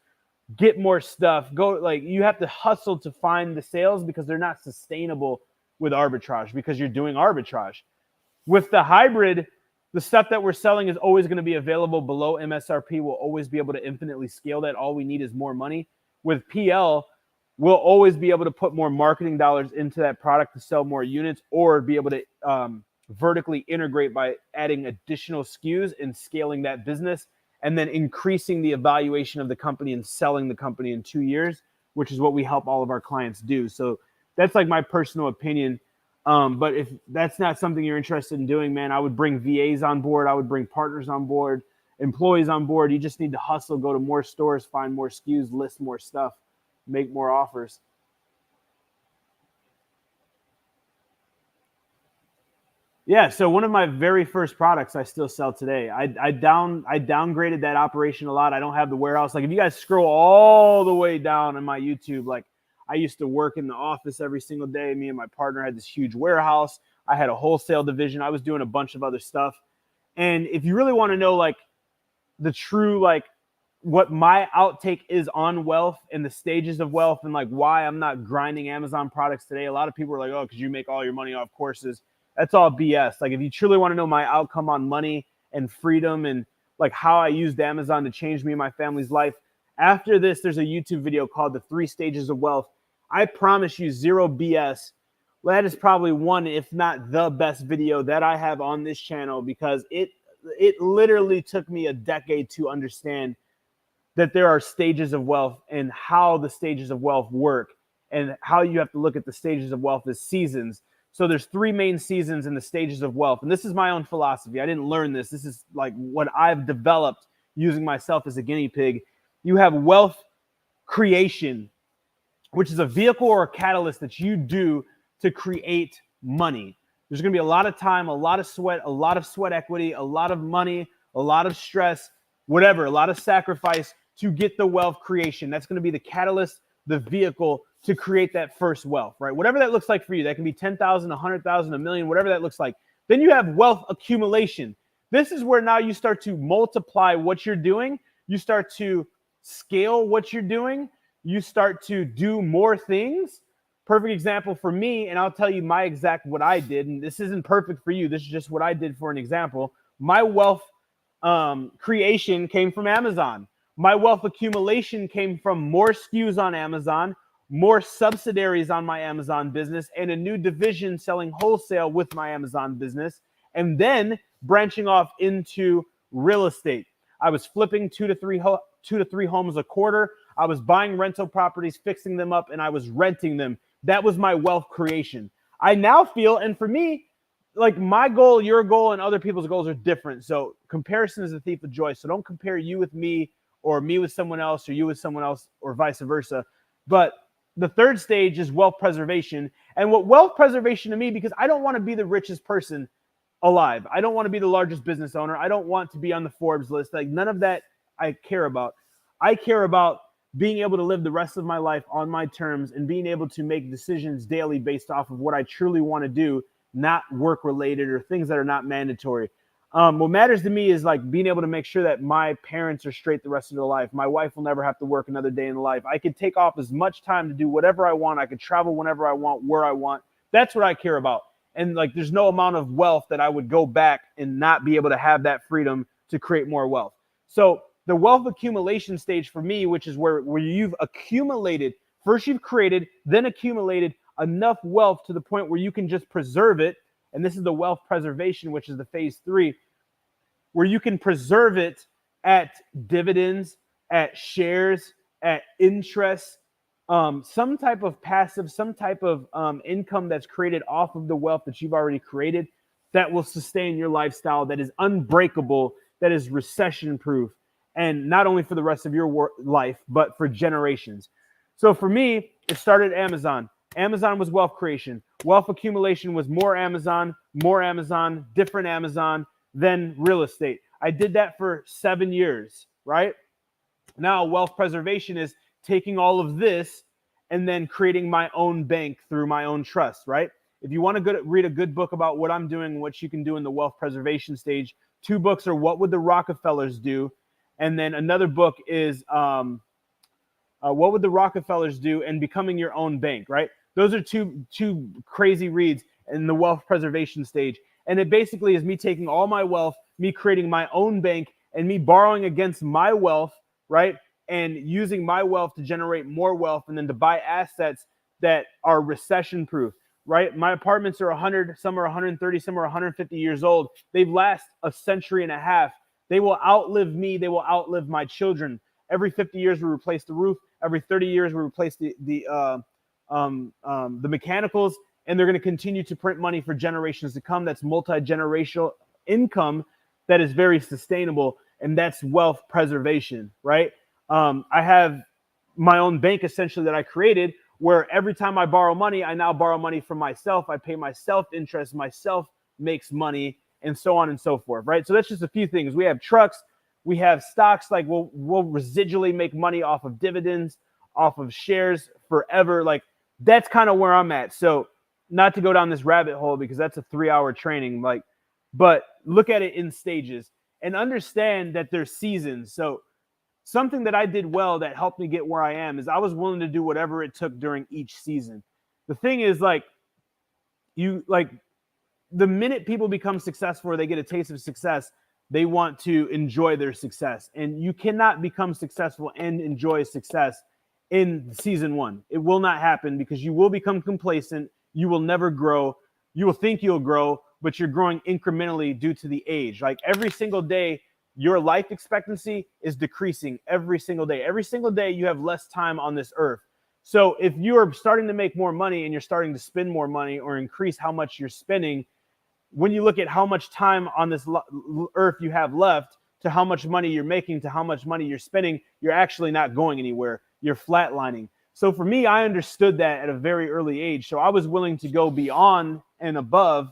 [SPEAKER 1] get more stuff. You have to hustle to find the sales because they're not sustainable with arbitrage because you're doing arbitrage. With the hybrid, the stuff that we're selling is always going to be available below MSRP. We'll always be able to infinitely scale that. All we need is more money. With PL, we'll always be able to put more marketing dollars into that product to sell more units, or be able to vertically integrate by adding additional SKUs and scaling that business, and then increasing the evaluation of the company and selling the company in 2 years, which is what we help all of our clients do. So that's like my personal opinion. But if that's not something you're interested in doing, man, I would bring VAs on board. I would bring partners on board, employees on board. You just need to hustle, go to more stores, find more SKUs, list more stuff, make more offers. Yeah, so one of my very first products I still sell today. I downgraded that operation a lot. I don't have the warehouse. Like if you guys scroll all the way down on my YouTube, like I used to work in the office every single day. Me and my partner had this huge warehouse. I had a wholesale division. I was doing a bunch of other stuff. And if you really want to know like the true, like what my outtake is on wealth and the stages of wealth and like why I'm not grinding Amazon products today, a lot of people are like, oh, because you make all your money off courses. That's all BS. Like if you truly want to know my outcome on money and freedom and like how I used Amazon to change me and my family's life, after this, there's a YouTube video called The 3 Stages of Wealth. I promise you, zero BS. That is probably one, if not the best video that I have on this channel, because it literally took me a decade to understand that there are stages of wealth and how the stages of wealth work and how you have to look at the stages of wealth as seasons. So there's 3 main seasons in the stages of wealth. And this is my own philosophy. I didn't learn this. This is like what I've developed using myself as a guinea pig. You have wealth creation, which is a vehicle or a catalyst that you do to create money. There's going to be a lot of time, a lot of sweat equity, a lot of money, a lot of stress, whatever, a lot of sacrifice to get the wealth creation. That's going to be the catalyst, the vehicle to create that first wealth, right? Whatever that looks like for you. That can be 10,000, 100,000, a million, whatever that looks like. Then you have wealth accumulation. This is where now you start to multiply what you're doing. You start to scale what you're doing. You start to do more things. Perfect example for me, and I'll tell you my exact what I did, and this isn't perfect for you. This is just what I did for an example. My wealth creation came from Amazon. My wealth accumulation came from more SKUs on Amazon, more subsidiaries on my Amazon business, and a new division selling wholesale with my Amazon business, and then branching off into real estate. I was flipping two to three homes a quarter. I was buying rental properties, fixing them up, and I was renting them. That was my wealth creation. I now feel, and for me, like my goal, your goal, and other people's goals are different. So comparison is a thief of joy. So don't compare you with me or me with someone else or you with someone else or vice versa. But the third stage is wealth preservation. And what wealth preservation to me, because I don't want to be the richest person alive. I don't want to be the largest business owner. I don't want to be on the Forbes list. Like none of that I care about. I care about being able to live the rest of my life on my terms and being able to make decisions daily based off of what I truly want to do, not work related or things that are not mandatory. What matters to me is like being able to make sure that my parents are straight the rest of their life. My wife will never have to work another day in life. I could take off as much time to do whatever I want. I could travel whenever I want, where I want. That's what I care about. And like, there's no amount of wealth that I would go back and not be able to have that freedom to create more wealth. So the wealth accumulation stage for me, which is where you've accumulated, first you've created, then accumulated enough wealth to the point where you can just preserve it. And this is the wealth preservation, which is the phase 3, where you can preserve it at dividends, at shares, at interest, some type of passive, some type of income that's created off of the wealth that you've already created that will sustain your lifestyle, that is unbreakable, that is recession proof, and not only for the rest of your life, but for generations. So for me, it started at Amazon. Amazon was wealth creation. Wealth accumulation was more Amazon, different Amazon, then real estate. I did that for 7 years, right? Now wealth preservation is taking all of this and then creating my own bank through my own trust, right? If you want to read a good book about what I'm doing and what you can do in the wealth preservation stage, 2 books are What Would the Rockefellers Do? And then another book is What Would the Rockefellers Do? And Becoming Your Own Bank, right? Those are two crazy reads in the wealth preservation stage. And it basically is me taking all my wealth, me creating my own bank, and me borrowing against my wealth, right? And using my wealth to generate more wealth and then to buy assets that are recession proof, right? My apartments are 100, some are 130, some are 150 years old. They've lasted a century and a half. They will outlive me. They will outlive my children. Every 50 years, we replace the roof. Every 30 years, we replace the mechanicals, and they're going to continue to print money for generations to come. That's multi-generational income that is very sustainable, and that's wealth preservation, right? I have my own bank essentially that I created where every time I borrow money, I now borrow money from myself. I pay myself interest, myself makes money, and so on and so forth, right? So that's just a few things. We have trucks, we have stocks, like we'll residually make money off of dividends, off of shares forever. Like that's kind of where I'm at. So not to go down this rabbit hole because that's a 3-hour training, like, but look at it in stages and understand that there's seasons. So something that I did well that helped me get where I am is I was willing to do whatever it took during each season. The thing is, like, the minute people become successful or they get a taste of success, they want to enjoy their success. And you cannot become successful and enjoy success in season 1. It will not happen because you will become complacent. You will never grow. You will think you'll grow, but you're growing incrementally due to the age. Like every single day, your life expectancy is decreasing every single day. Every single day, you have less time on this earth. So if you are starting to make more money and you're starting to spend more money or increase how much you're spending, when you look at how much time on this earth you have left to how much money you're making to how much money you're spending, you're actually not going anywhere. You're flatlining. So for me, I understood that at a very early age. So I was willing to go beyond and above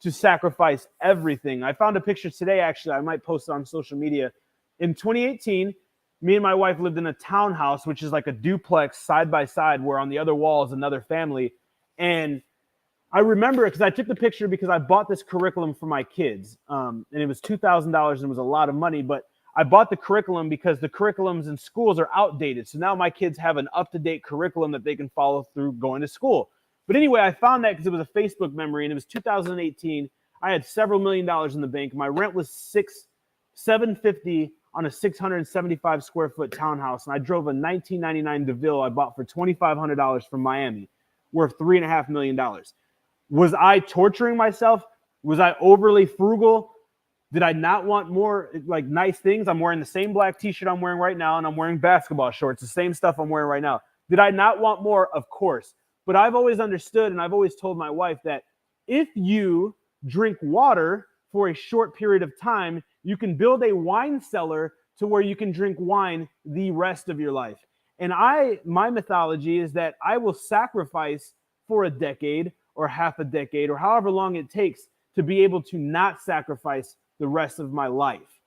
[SPEAKER 1] to sacrifice everything. I found a picture today, actually, I might post it on social media. In 2018, me and my wife lived in a townhouse, which is like a duplex side by side, where on the other wall is another family. And I remember it because I took the picture because I bought this curriculum for my kids, and it was $2,000 and it was a lot of money. But I bought the curriculum because the curriculums in schools are outdated. So now my kids have an up-to-date curriculum that they can follow through going to school. But anyway, I found that because it was a Facebook memory, and it was 2018. I had several $1,000,000 in the bank. My rent was $750 on a 675 square foot townhouse, and I drove a 1999 DeVille I bought for $2,500 from Miami, worth $3.5 million. Was I torturing myself? Was I overly frugal? Did I not want more like nice things? I'm wearing the same black t-shirt I'm wearing right now, and I'm wearing basketball shorts, the same stuff I'm wearing right now. Did I not want more? Of course. But I've always understood, and I've always told my wife that if you drink water for a short period of time, you can build a wine cellar to where you can drink wine the rest of your life. And my mythology is that I will sacrifice for a decade or half a decade or however long it takes to be able to not sacrifice the rest of my life.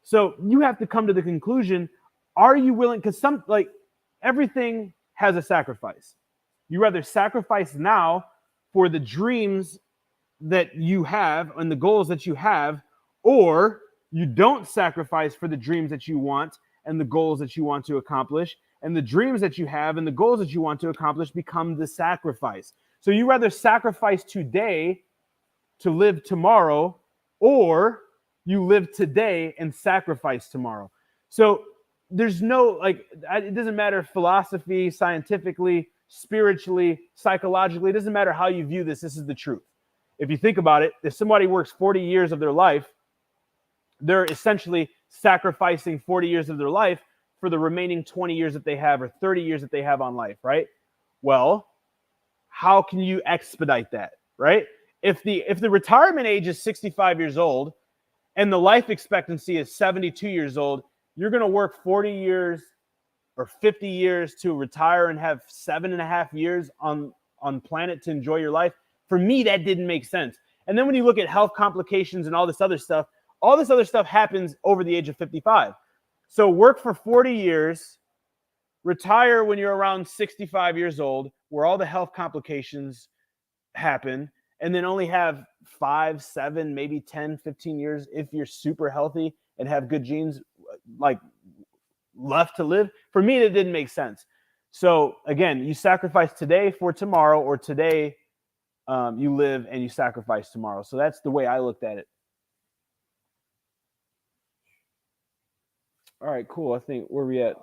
[SPEAKER 1] So you have to come to the conclusion, are you willing? Because everything has a sacrifice. You rather sacrifice now for the dreams that you have and the goals that you have, or you don't sacrifice for the dreams that you want and the goals that you want to accomplish, and the dreams that you have and the goals that you want to accomplish become the sacrifice. So you rather sacrifice today to live tomorrow, or you live today and sacrifice tomorrow. So there's no, it doesn't matter philosophy, scientifically, spiritually, psychologically, it doesn't matter how you view this. This is the truth. If you think about it, if somebody works 40 years of their life, they're essentially sacrificing 40 years of their life for the remaining 20 years that they have or 30 years that they have on life, right? Well, how can you expedite that, right? If the retirement age is 65 years old and the life expectancy is 72 years old, you're going to work 40 years or 50 years to retire and have 7.5 years on planet to enjoy your life. For me, that didn't make sense. And then when you look at health complications and all this other stuff happens over the age of 55. So work for 40 years, retire when you're around 65 years old, where all the health complications happen, and then only have 5, 7, maybe 10, 15 years if you're super healthy and have good genes left to live. For me, that didn't make sense. So again, you sacrifice today for tomorrow, or today you live and you sacrifice tomorrow. So that's the way I looked at it. All right, cool. I think where are we at?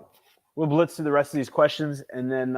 [SPEAKER 1] We'll blitz through the rest of these questions, and then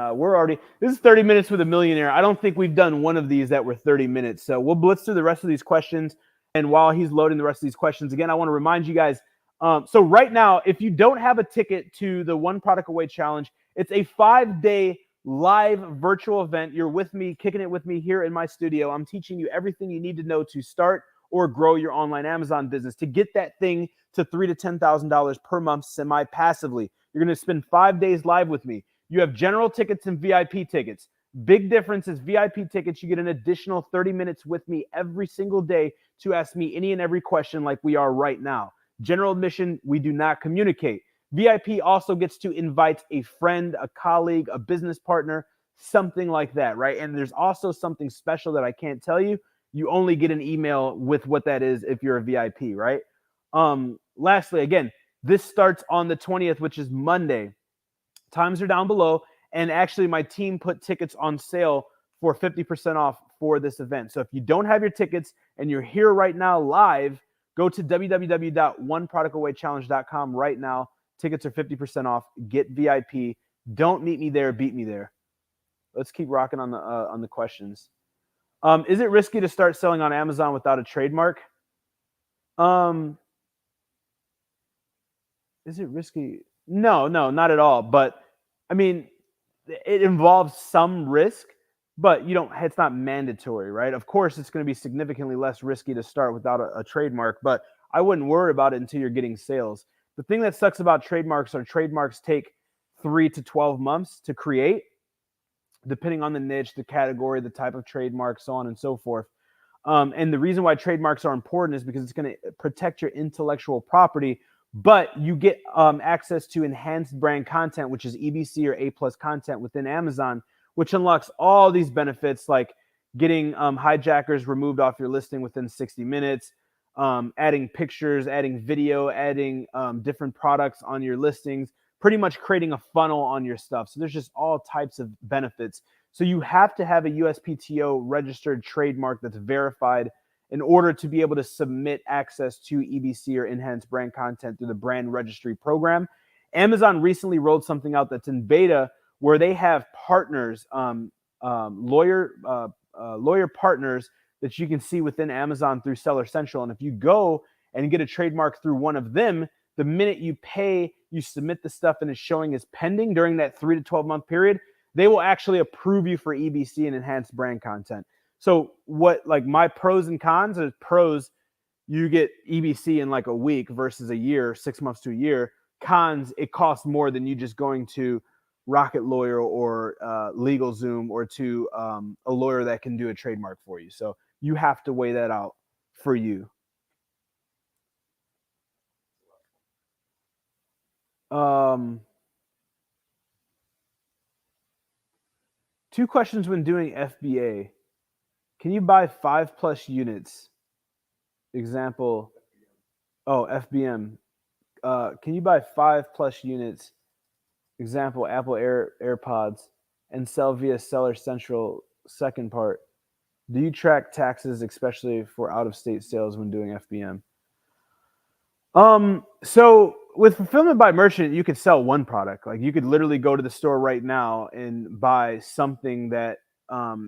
[SPEAKER 1] this is 30 minutes with a millionaire. I don't think we've done one of these that were 30 minutes. So we'll blitz through the rest of these questions. And while he's loading the rest of these questions, again, I want to remind you guys, so right now, if you don't have a ticket to the One Product Away Challenge, it's a 5-day live virtual event. You're with me, kicking it with me here in my studio. I'm teaching you everything you need to know to start or grow your online Amazon business, to get that thing to $3,000 to $10,000 per month semi-passively. You're going to spend 5 days live with me. You have general tickets and VIP tickets. Big difference is VIP tickets, you get an additional 30 minutes with me every single day to ask me any and every question like we are right now. General admission, we do not communicate. VIP also gets to invite a friend, a colleague, a business partner, something like that, right? And there's also something special that I can't tell you. You only get an email with what that is if you're a VIP, right? Lastly, again, this starts on the 20th, which is Monday. Times are down below. And actually, my team put tickets on sale for 50% off for this event. So if you don't have your tickets and you're here right now live, go to www.oneproductawaychallenge.com right now. Tickets are 50% off. Get VIP. Don't meet me there. Beat me there. Let's keep rocking on the questions. Is it risky to start selling on Amazon without a trademark? Is it risky? No, not at all. But I mean, it involves some risk, but it's not mandatory, right? Of course, it's going to be significantly less risky to start without a trademark, but I wouldn't worry about it until you're getting sales. The thing that sucks about trademarks are trademarks take 3 to 12 months to create, depending on the niche, the category, the type of trademark, so on and so forth. And the reason why trademarks are important is because it's going to protect your intellectual property, but you get access to enhanced brand content, which is EBC or A+ content within Amazon, which unlocks all these benefits like getting hijackers removed off your listing within 60 minutes, adding pictures, adding video, adding different products on your listings, pretty much creating a funnel on your stuff. So there's just all types of benefits. So you have to have a USPTO registered trademark that's verified in order to be able to submit access to EBC or enhanced brand content through the brand registry program. Amazon recently rolled something out that's in beta where they have partners, lawyer partners that you can see within Amazon through Seller Central. And if you go and get a trademark through one of them, the minute you pay, you submit the stuff and it's showing as pending during that 3 to 12 month period, they will actually approve you for EBC and enhanced brand content. So what, like, my pros and cons is pros, you get EBC in like a week versus a year, 6 months to a year. Cons, it costs more than you just going to Rocket Lawyer or LegalZoom or to a lawyer that can do a trademark for you. So you have to weigh that out for you. Two questions when doing FBA. Can you buy 5+ units? Example, FBM. Can you buy 5+ units? Example, Apple AirPods, and sell via Seller Central? Second part, do you track taxes, especially for out-of-state sales when doing FBM? So with fulfillment by merchant, you could sell one product. Like, you could literally go to the store right now and buy something that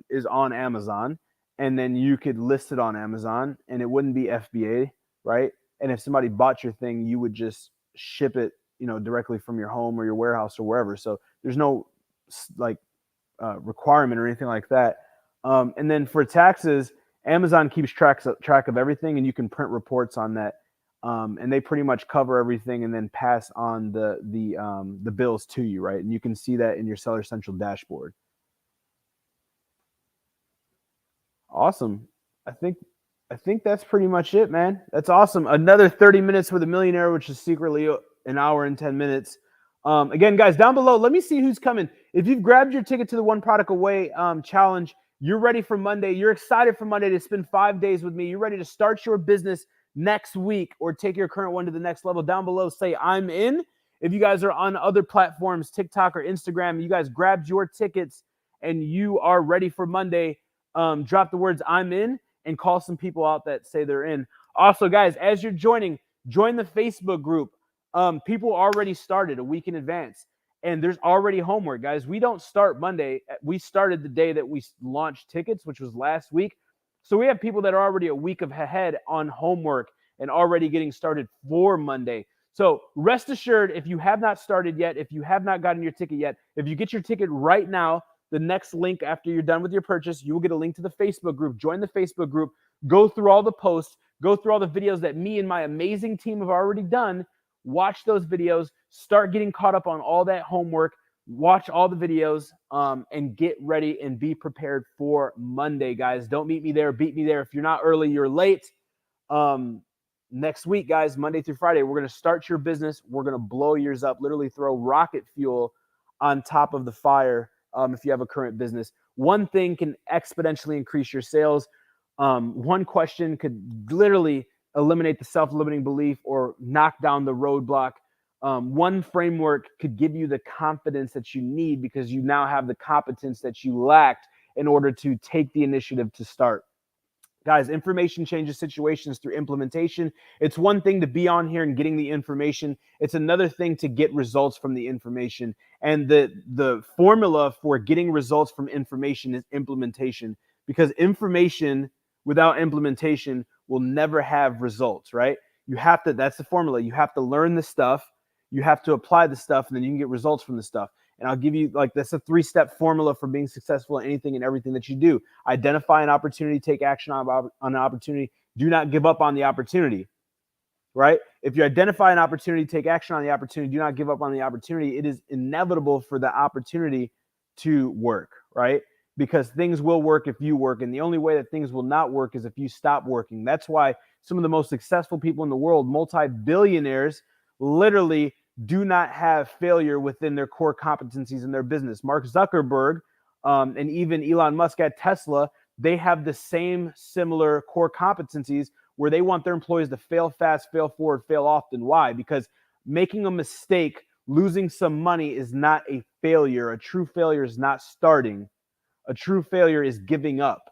[SPEAKER 1] is on Amazon, and then you could list it on Amazon, and it wouldn't be FBA, right? And if somebody bought your thing, you would just ship it, directly from your home or your warehouse or wherever. So there's no requirement or anything like that. And then for taxes, Amazon keeps track of everything, and you can print reports on that. And they pretty much cover everything and then pass on the bills to you, right? And you can see that in your Seller Central dashboard. Awesome. I think that's pretty much it, man. That's awesome. Another 30 minutes with a millionaire, which is secretly an hour and 10 minutes. Again, guys, down below, let me see who's coming. If you've grabbed your ticket to the One Product Away challenge, you're ready for Monday. You're excited for Monday to spend 5 days with me. You're ready to start your business next week or take your current one to the next level. Down below, say I'm in. If you guys are on other platforms, TikTok or Instagram, you guys grabbed your tickets and you are ready for Monday, drop the words I'm in and call some people out that say they're in. Also, guys, as you're join the Facebook group. People already started a week in advance, and there's already homework, guys. We don't start Monday. We started the day that we launched tickets, which was last week. So we have people that are already a week ahead on homework and already getting started for Monday. So rest assured, if you have not started yet, if you have not gotten your ticket yet, if you get your ticket right now, the next link after you're done with your purchase, you will get a link to the Facebook group. Join the Facebook group. Go through all the posts. Go through all the videos that me and my amazing team have already done. Watch those videos. Start getting caught up on all that homework. Watch all the videos and get ready and be prepared for Monday, guys. Don't meet me there. Beat me there. If you're not early, you're late. Next week, guys, Monday through Friday, we're going to start your business. We're going to blow yours up, literally throw rocket fuel on top of the fire if you have a current business. One thing can exponentially increase your sales. One question could literally eliminate the self-limiting belief or knock down the roadblock. One framework could give you the confidence that you need because you now have the competence that you lacked in order to take the initiative to start. Guys, information changes situations through implementation. It's one thing to be on here and getting the information. It's another thing to get results from the information. And the formula for getting results from information is implementation, because information without implementation will never have results, right? You have to, that's the formula. You have to learn the stuff, you have to apply the stuff, and then you can get results from the stuff. And I'll give you, that's a 3-step formula for being successful in anything and everything that you do. Identify an opportunity, take action on an opportunity. Do not give up on the opportunity, right? If you identify an opportunity, take action on the opportunity, do not give up on the opportunity. It is inevitable for the opportunity to work, right? Because things will work if you work. And the only way that things will not work is if you stop working. That's why some of the most successful people in the world, multi-billionaires, literally do not have failure within their core competencies in their business. Mark Zuckerberg and even Elon Musk at Tesla, they have the same similar core competencies where they want their employees to fail fast, fail forward, fail often. Why? Because making a mistake, losing some money is not a failure. A true failure is not starting. A true failure is giving up,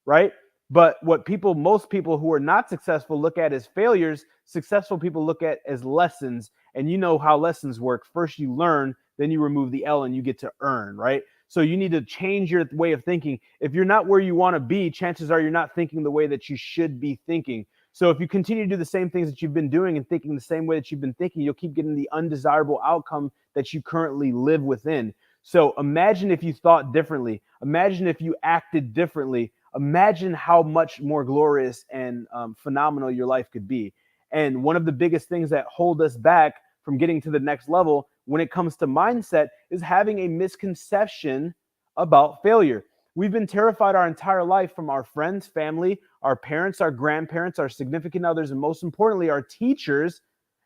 [SPEAKER 1] right? But what most people who are not successful look at as failures, successful people look at as lessons. And you know how lessons work. First you learn, then you remove the L and you get to earn, right? So you need to change your way of thinking. If you're not where you want to be, chances are you're not thinking the way that you should be thinking. So if you continue to do the same things that you've been doing and thinking the same way that you've been thinking, you'll keep getting the undesirable outcome that you currently live within. So imagine if you thought differently. Imagine if you acted differently. Imagine how much more glorious and phenomenal your life could be. And one of the biggest things that hold us back from getting to the next level when it comes to mindset is having a misconception about failure. We've been terrified our entire life from our friends, family, our parents, our grandparents, our significant others, and most importantly, our teachers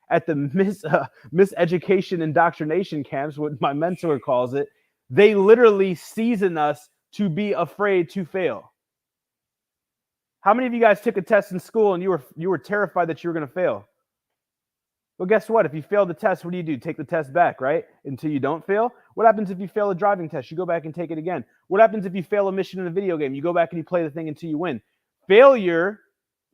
[SPEAKER 1] at the miseducation indoctrination camps, what my mentor calls it. They literally season us to be afraid to fail. How many of you guys took a test in school and you were terrified that you were going to fail? Well, guess what? If you fail the test, what do? Take the test back, right? Until you don't fail. What happens if you fail a driving test? You go back and take it again. What happens if you fail a mission in a video game? You go back and you play the thing until you win. Failure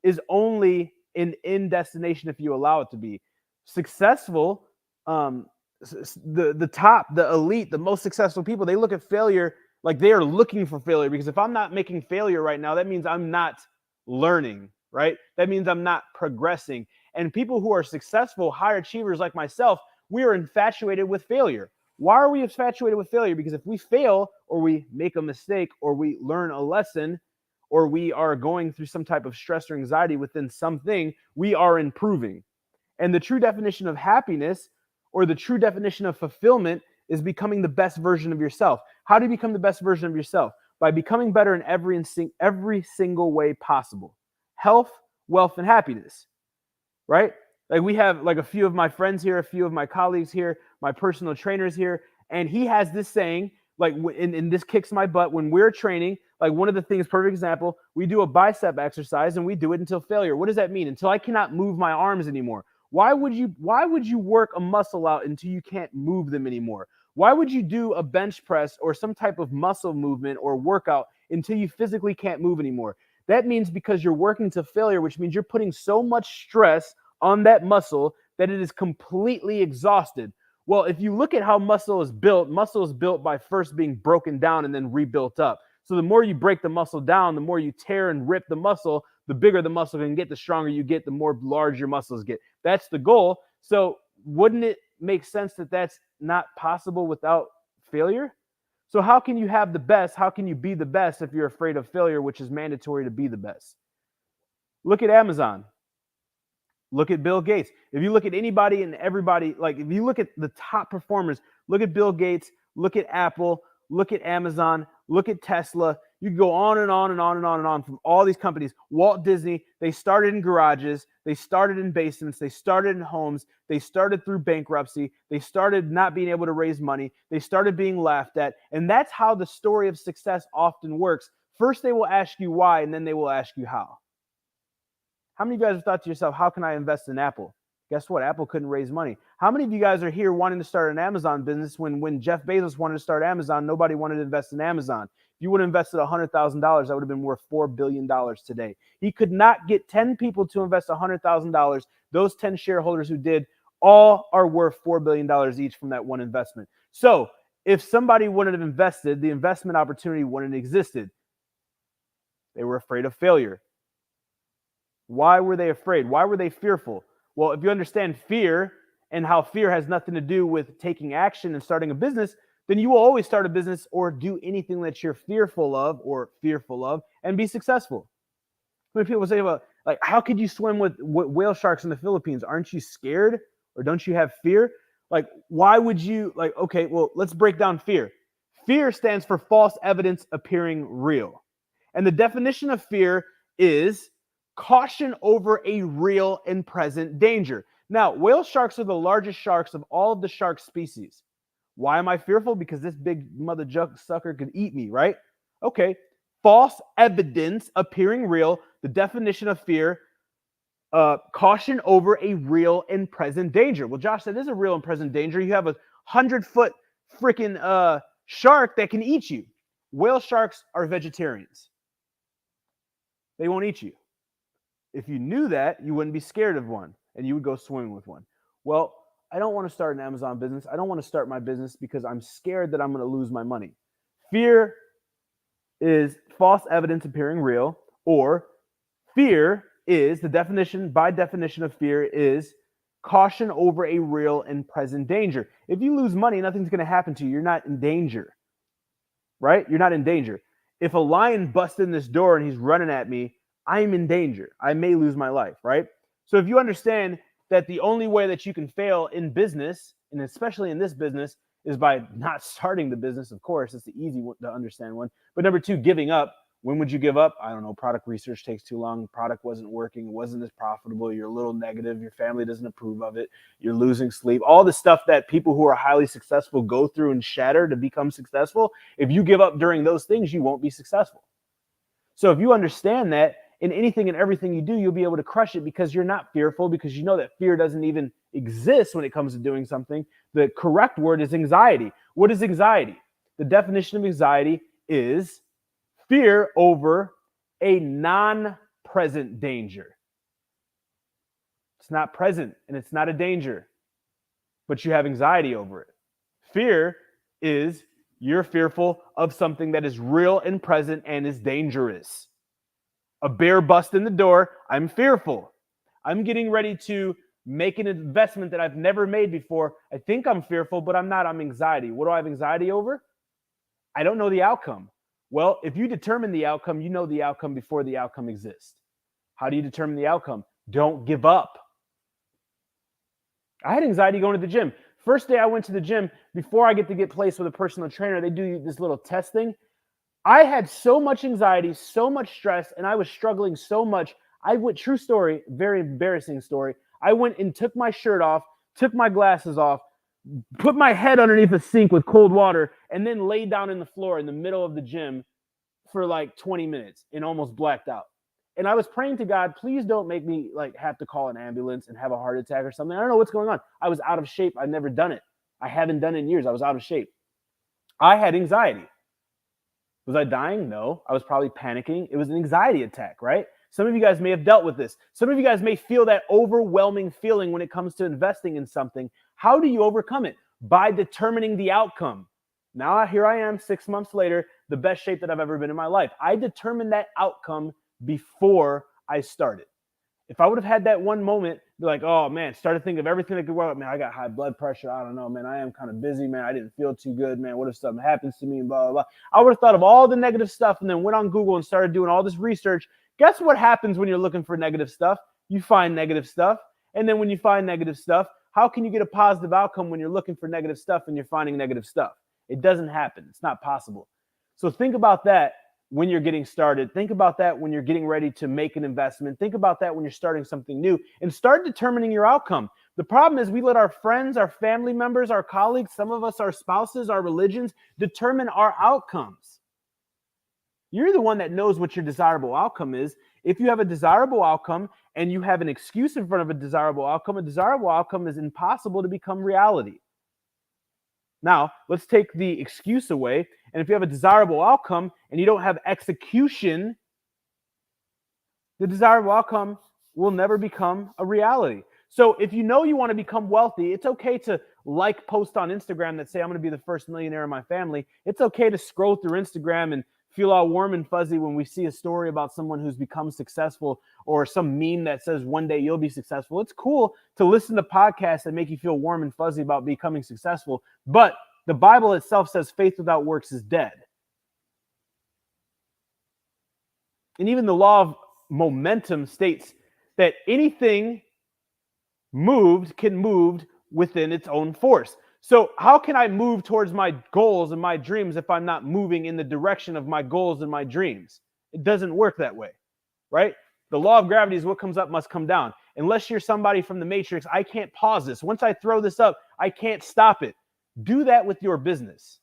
[SPEAKER 1] is only an end destination if you allow it to be. Successful, the top, the elite, the most successful people, they look at failure like they are looking for failure, because if I'm not making failure right now, that means I'm not learning, right? That means I'm not progressing. And people who are successful, high achievers like myself, we are infatuated with failure. Why are we infatuated with failure? Because if we fail, or we make a mistake, or we learn a lesson, or we are going through some type of stress or anxiety within something, we are improving. And the true definition of happiness, or the true definition of fulfillment, is becoming the best version of yourself. How do you become the best version of yourself? By becoming better in every single way possible. Health, wealth, and happiness, right? Like we have like a few of my friends here, a few of my colleagues here, my personal trainers here, and he has this saying, like, and this kicks my butt when we're training. Like one of the things, perfect example, we do a bicep exercise and we do it until failure. What does that mean? Until I cannot move my arms anymore. Why would you work a muscle out until you can't move them anymore? Why would you do a bench press or some type of muscle movement or workout until you physically can't move anymore? That means because you're working to failure, which means you're putting so much stress on that muscle that it is completely exhausted. Well, if you look at how muscle is built by first being broken down and then rebuilt up. So the more you break the muscle down, the more you tear and rip the muscle, the bigger the muscle can get, the stronger you get, the more large your muscles get. That's the goal. So wouldn't it make sense that that's not possible without failure? So how can you have the best? How can you be the best if you're afraid of failure, which is mandatory to be the best? Look at Amazon. Look at Bill Gates. If you look at anybody and everybody, like if you look at the top performers, look at Bill Gates, look at Apple, look at Amazon, look at Tesla. You can go on and on and on and on and on from all these companies. Walt Disney, they started in garages. They started in basements. They started in homes. They started through bankruptcy. They started not being able to raise money. They started being laughed at. And that's how the story of success often works. First, they will ask you why, and then they will ask you how. How many of you guys have thought to yourself, how can I invest in Apple? Guess what? Apple couldn't raise money. How many of you guys are here wanting to start an Amazon business when Jeff Bezos wanted to start Amazon, nobody wanted to invest in Amazon? If you would have invested $100,000, that would have been worth $4 billion today. He could not get 10 people to invest $100,000. Those 10 shareholders who did all are worth $4 billion each from that one investment. So if somebody wouldn't have invested, the investment opportunity wouldn't have existed. They were afraid of failure. Why were they afraid? Why were they fearful? Well, if you understand fear and how fear has nothing to do with taking action and starting a business, then you will always start a business or do anything that you're fearful of and be successful. When people say, well, like, how could you swim with whale sharks in the Philippines? Aren't you scared or don't you have fear? Like, why would you, like, okay, well, let's break down fear. Fear stands for false evidence appearing real. And the definition of fear is caution over a real and present danger. Now, whale sharks are the largest sharks of all of the shark species. Why am I fearful? Because this big mother sucker could eat me, right? Okay. false evidence appearing real. The definition of fear, caution over a real and present danger. Well, Josh, that is a real and present danger. You have a 100-foot freaking shark that can eat you. Whale sharks are vegetarians. They won't eat you. If you knew that, you wouldn't be scared of one, and you would go swimming with one. Well, I don't want to start an Amazon business. I don't want to start my business because I'm scared that I'm going to lose my money. Fear is false evidence appearing real, or fear is, by definition of fear, is caution over a real and present danger. If you lose money, nothing's going to happen to you. You're not in danger, right? You're not in danger. If a lion busts in this door and he's running at me, I'm in danger. I may lose my life, right? So if you understand that the only way that you can fail in business, and especially in this business, is by not starting the business, of course, it's the easy one to understand one. But number two, giving up. When would you give up? I don't know. Product research takes too long. Product wasn't working. It wasn't as profitable. You're a little negative. Your family doesn't approve of it. You're losing sleep. All the stuff that people who are highly successful go through and shatter to become successful. If you give up during those things, you won't be successful. So if you understand that, in anything and everything you do, you'll be able to crush it because you're not fearful, because you know that fear doesn't even exist when it comes to doing something. The correct word is anxiety. What is anxiety? The definition of anxiety is fear over a non-present danger. It's not present and it's not a danger, but you have anxiety over it. Fear is you're fearful of something that is real and present and is dangerous. A bear busts in the door, I'm fearful. I'm getting ready to make an investment that I've never made before. I think I'm fearful, but I'm not. I'm anxiety. What do I have anxiety over? I don't know the outcome. Well, if you determine the outcome, you know the outcome before the outcome exists. How do you determine the outcome? Don't give up. I had anxiety going to the gym. First day I went to the gym, before I get placed with a personal trainer, they do this little test thing. I had so much anxiety, so much stress, and I was struggling so much. True story, very embarrassing story. I went and took my shirt off, took my glasses off, put my head underneath a sink with cold water, and then laid down in the floor in the middle of the gym for like 20 minutes and almost blacked out. And I was praying to God, please don't make me like have to call an ambulance and have a heart attack or something. I don't know what's going on. I was out of shape. I'd never done it. I haven't done it in years. I was out of shape. I had anxiety. Was I dying? No. I was probably panicking. It was an anxiety attack, right? Some of you guys may have dealt with this. Some of you guys may feel that overwhelming feeling when it comes to investing in something. How do you overcome it? By determining the outcome. Now, here I am 6 months later, the best shape that I've ever been in my life. I determined that outcome before I started. If I would have had that one moment, be like, oh man, start to think of everything that could work. Man, I got high blood pressure. I don't know, man. I am kind of busy, man. I didn't feel too good, man. What if something happens to me and blah, blah, blah. I would have thought of all the negative stuff and then went on Google and started doing all this research. Guess what happens when you're looking for negative stuff? You find negative stuff. And then when you find negative stuff, how can you get a positive outcome when you're looking for negative stuff and you're finding negative stuff? It doesn't happen. It's not possible. So think about that when you're getting started. Think about that when you're getting ready to make an investment. Think about that when you're starting something new, and start determining your outcome. The problem is we let our friends, our family members, our colleagues, some of us, our spouses, our religions, determine our outcomes. You're the one that knows what your desirable outcome is. If you have a desirable outcome and you have an excuse in front of a desirable outcome is impossible to become reality. Now, let's take the excuse away. And if you have a desirable outcome and you don't have execution, the desirable outcome will never become a reality. So if you know you want to become wealthy, it's okay to post on Instagram that say, I'm going to be the first millionaire in my family. It's okay to scroll through Instagram and feel all warm and fuzzy when we see a story about someone who's become successful, or some meme that says one day you'll be successful. It's cool to listen to podcasts that make you feel warm and fuzzy about becoming successful. But the Bible itself says faith without works is dead. And even the law of momentum states that anything moved can move within its own force. So how can I move towards my goals and my dreams if I'm not moving in the direction of my goals and my dreams? It doesn't work that way, right? The law of gravity is what comes up must come down. Unless you're somebody from the Matrix, I can't pause this. Once I throw this up, I can't stop it. Do that with your business.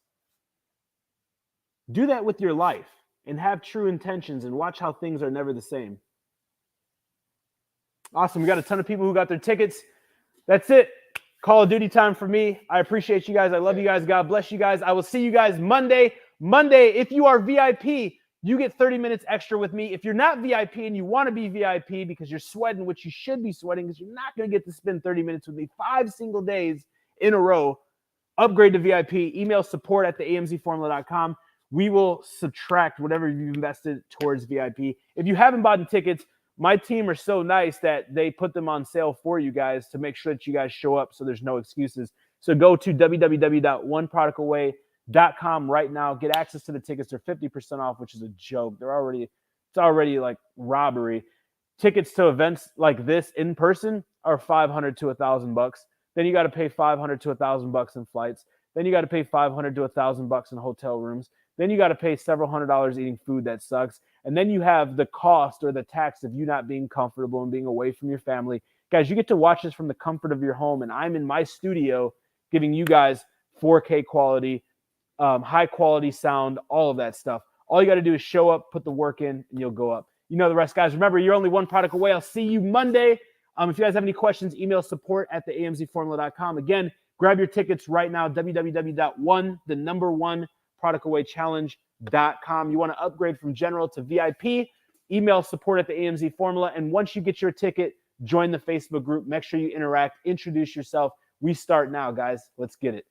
[SPEAKER 1] Do that with your life. and have true intentions and watch how things are never the same. Awesome. We got a ton of people who got their tickets. That's it. Call of Duty time for me. I appreciate you guys. I love you guys. God bless you guys. I will see you guys Monday. Monday, if you are VIP, you get 30 minutes extra with me. If you're not VIP and you want to be VIP because you're sweating, which you should be sweating because you're not going to get to spend 30 minutes with me 5 single days in a row, upgrade to VIP. Email support@theamzformula.com. We will subtract whatever you've invested towards VIP. If you haven't bought tickets, my team are so nice that they put them on sale for you guys to make sure that you guys show up so there's no excuses. So go to www.oneproductaway.com right now. Get access to the tickets. They're 50% off, which is a joke. It's already like robbery. Tickets to events like this in person are $500 to $1,000. Then you got to pay $500 to $1,000 in flights. Then you got to pay $500 to $1,000 in hotel rooms. Then you got to pay several $100s eating food that sucks. And then you have the cost or the tax of you not being comfortable and being away from your family. Guys, you get to watch this from the comfort of your home, and I'm in my studio giving you guys 4K quality, high quality sound, all of that stuff. All you got to do is show up, put the work in, and you'll go up. You know the rest, guys. Remember, you're only one product away. I'll see you Monday. If you guys have any questions, email support@theamzformula.com. Again, grab your tickets right now, www.1productawaychallenge.com. You want to upgrade from general to VIP, email support@theamzformula. And once you get your ticket, join the Facebook group. Make sure you interact, introduce yourself. We start now, guys. Let's get it.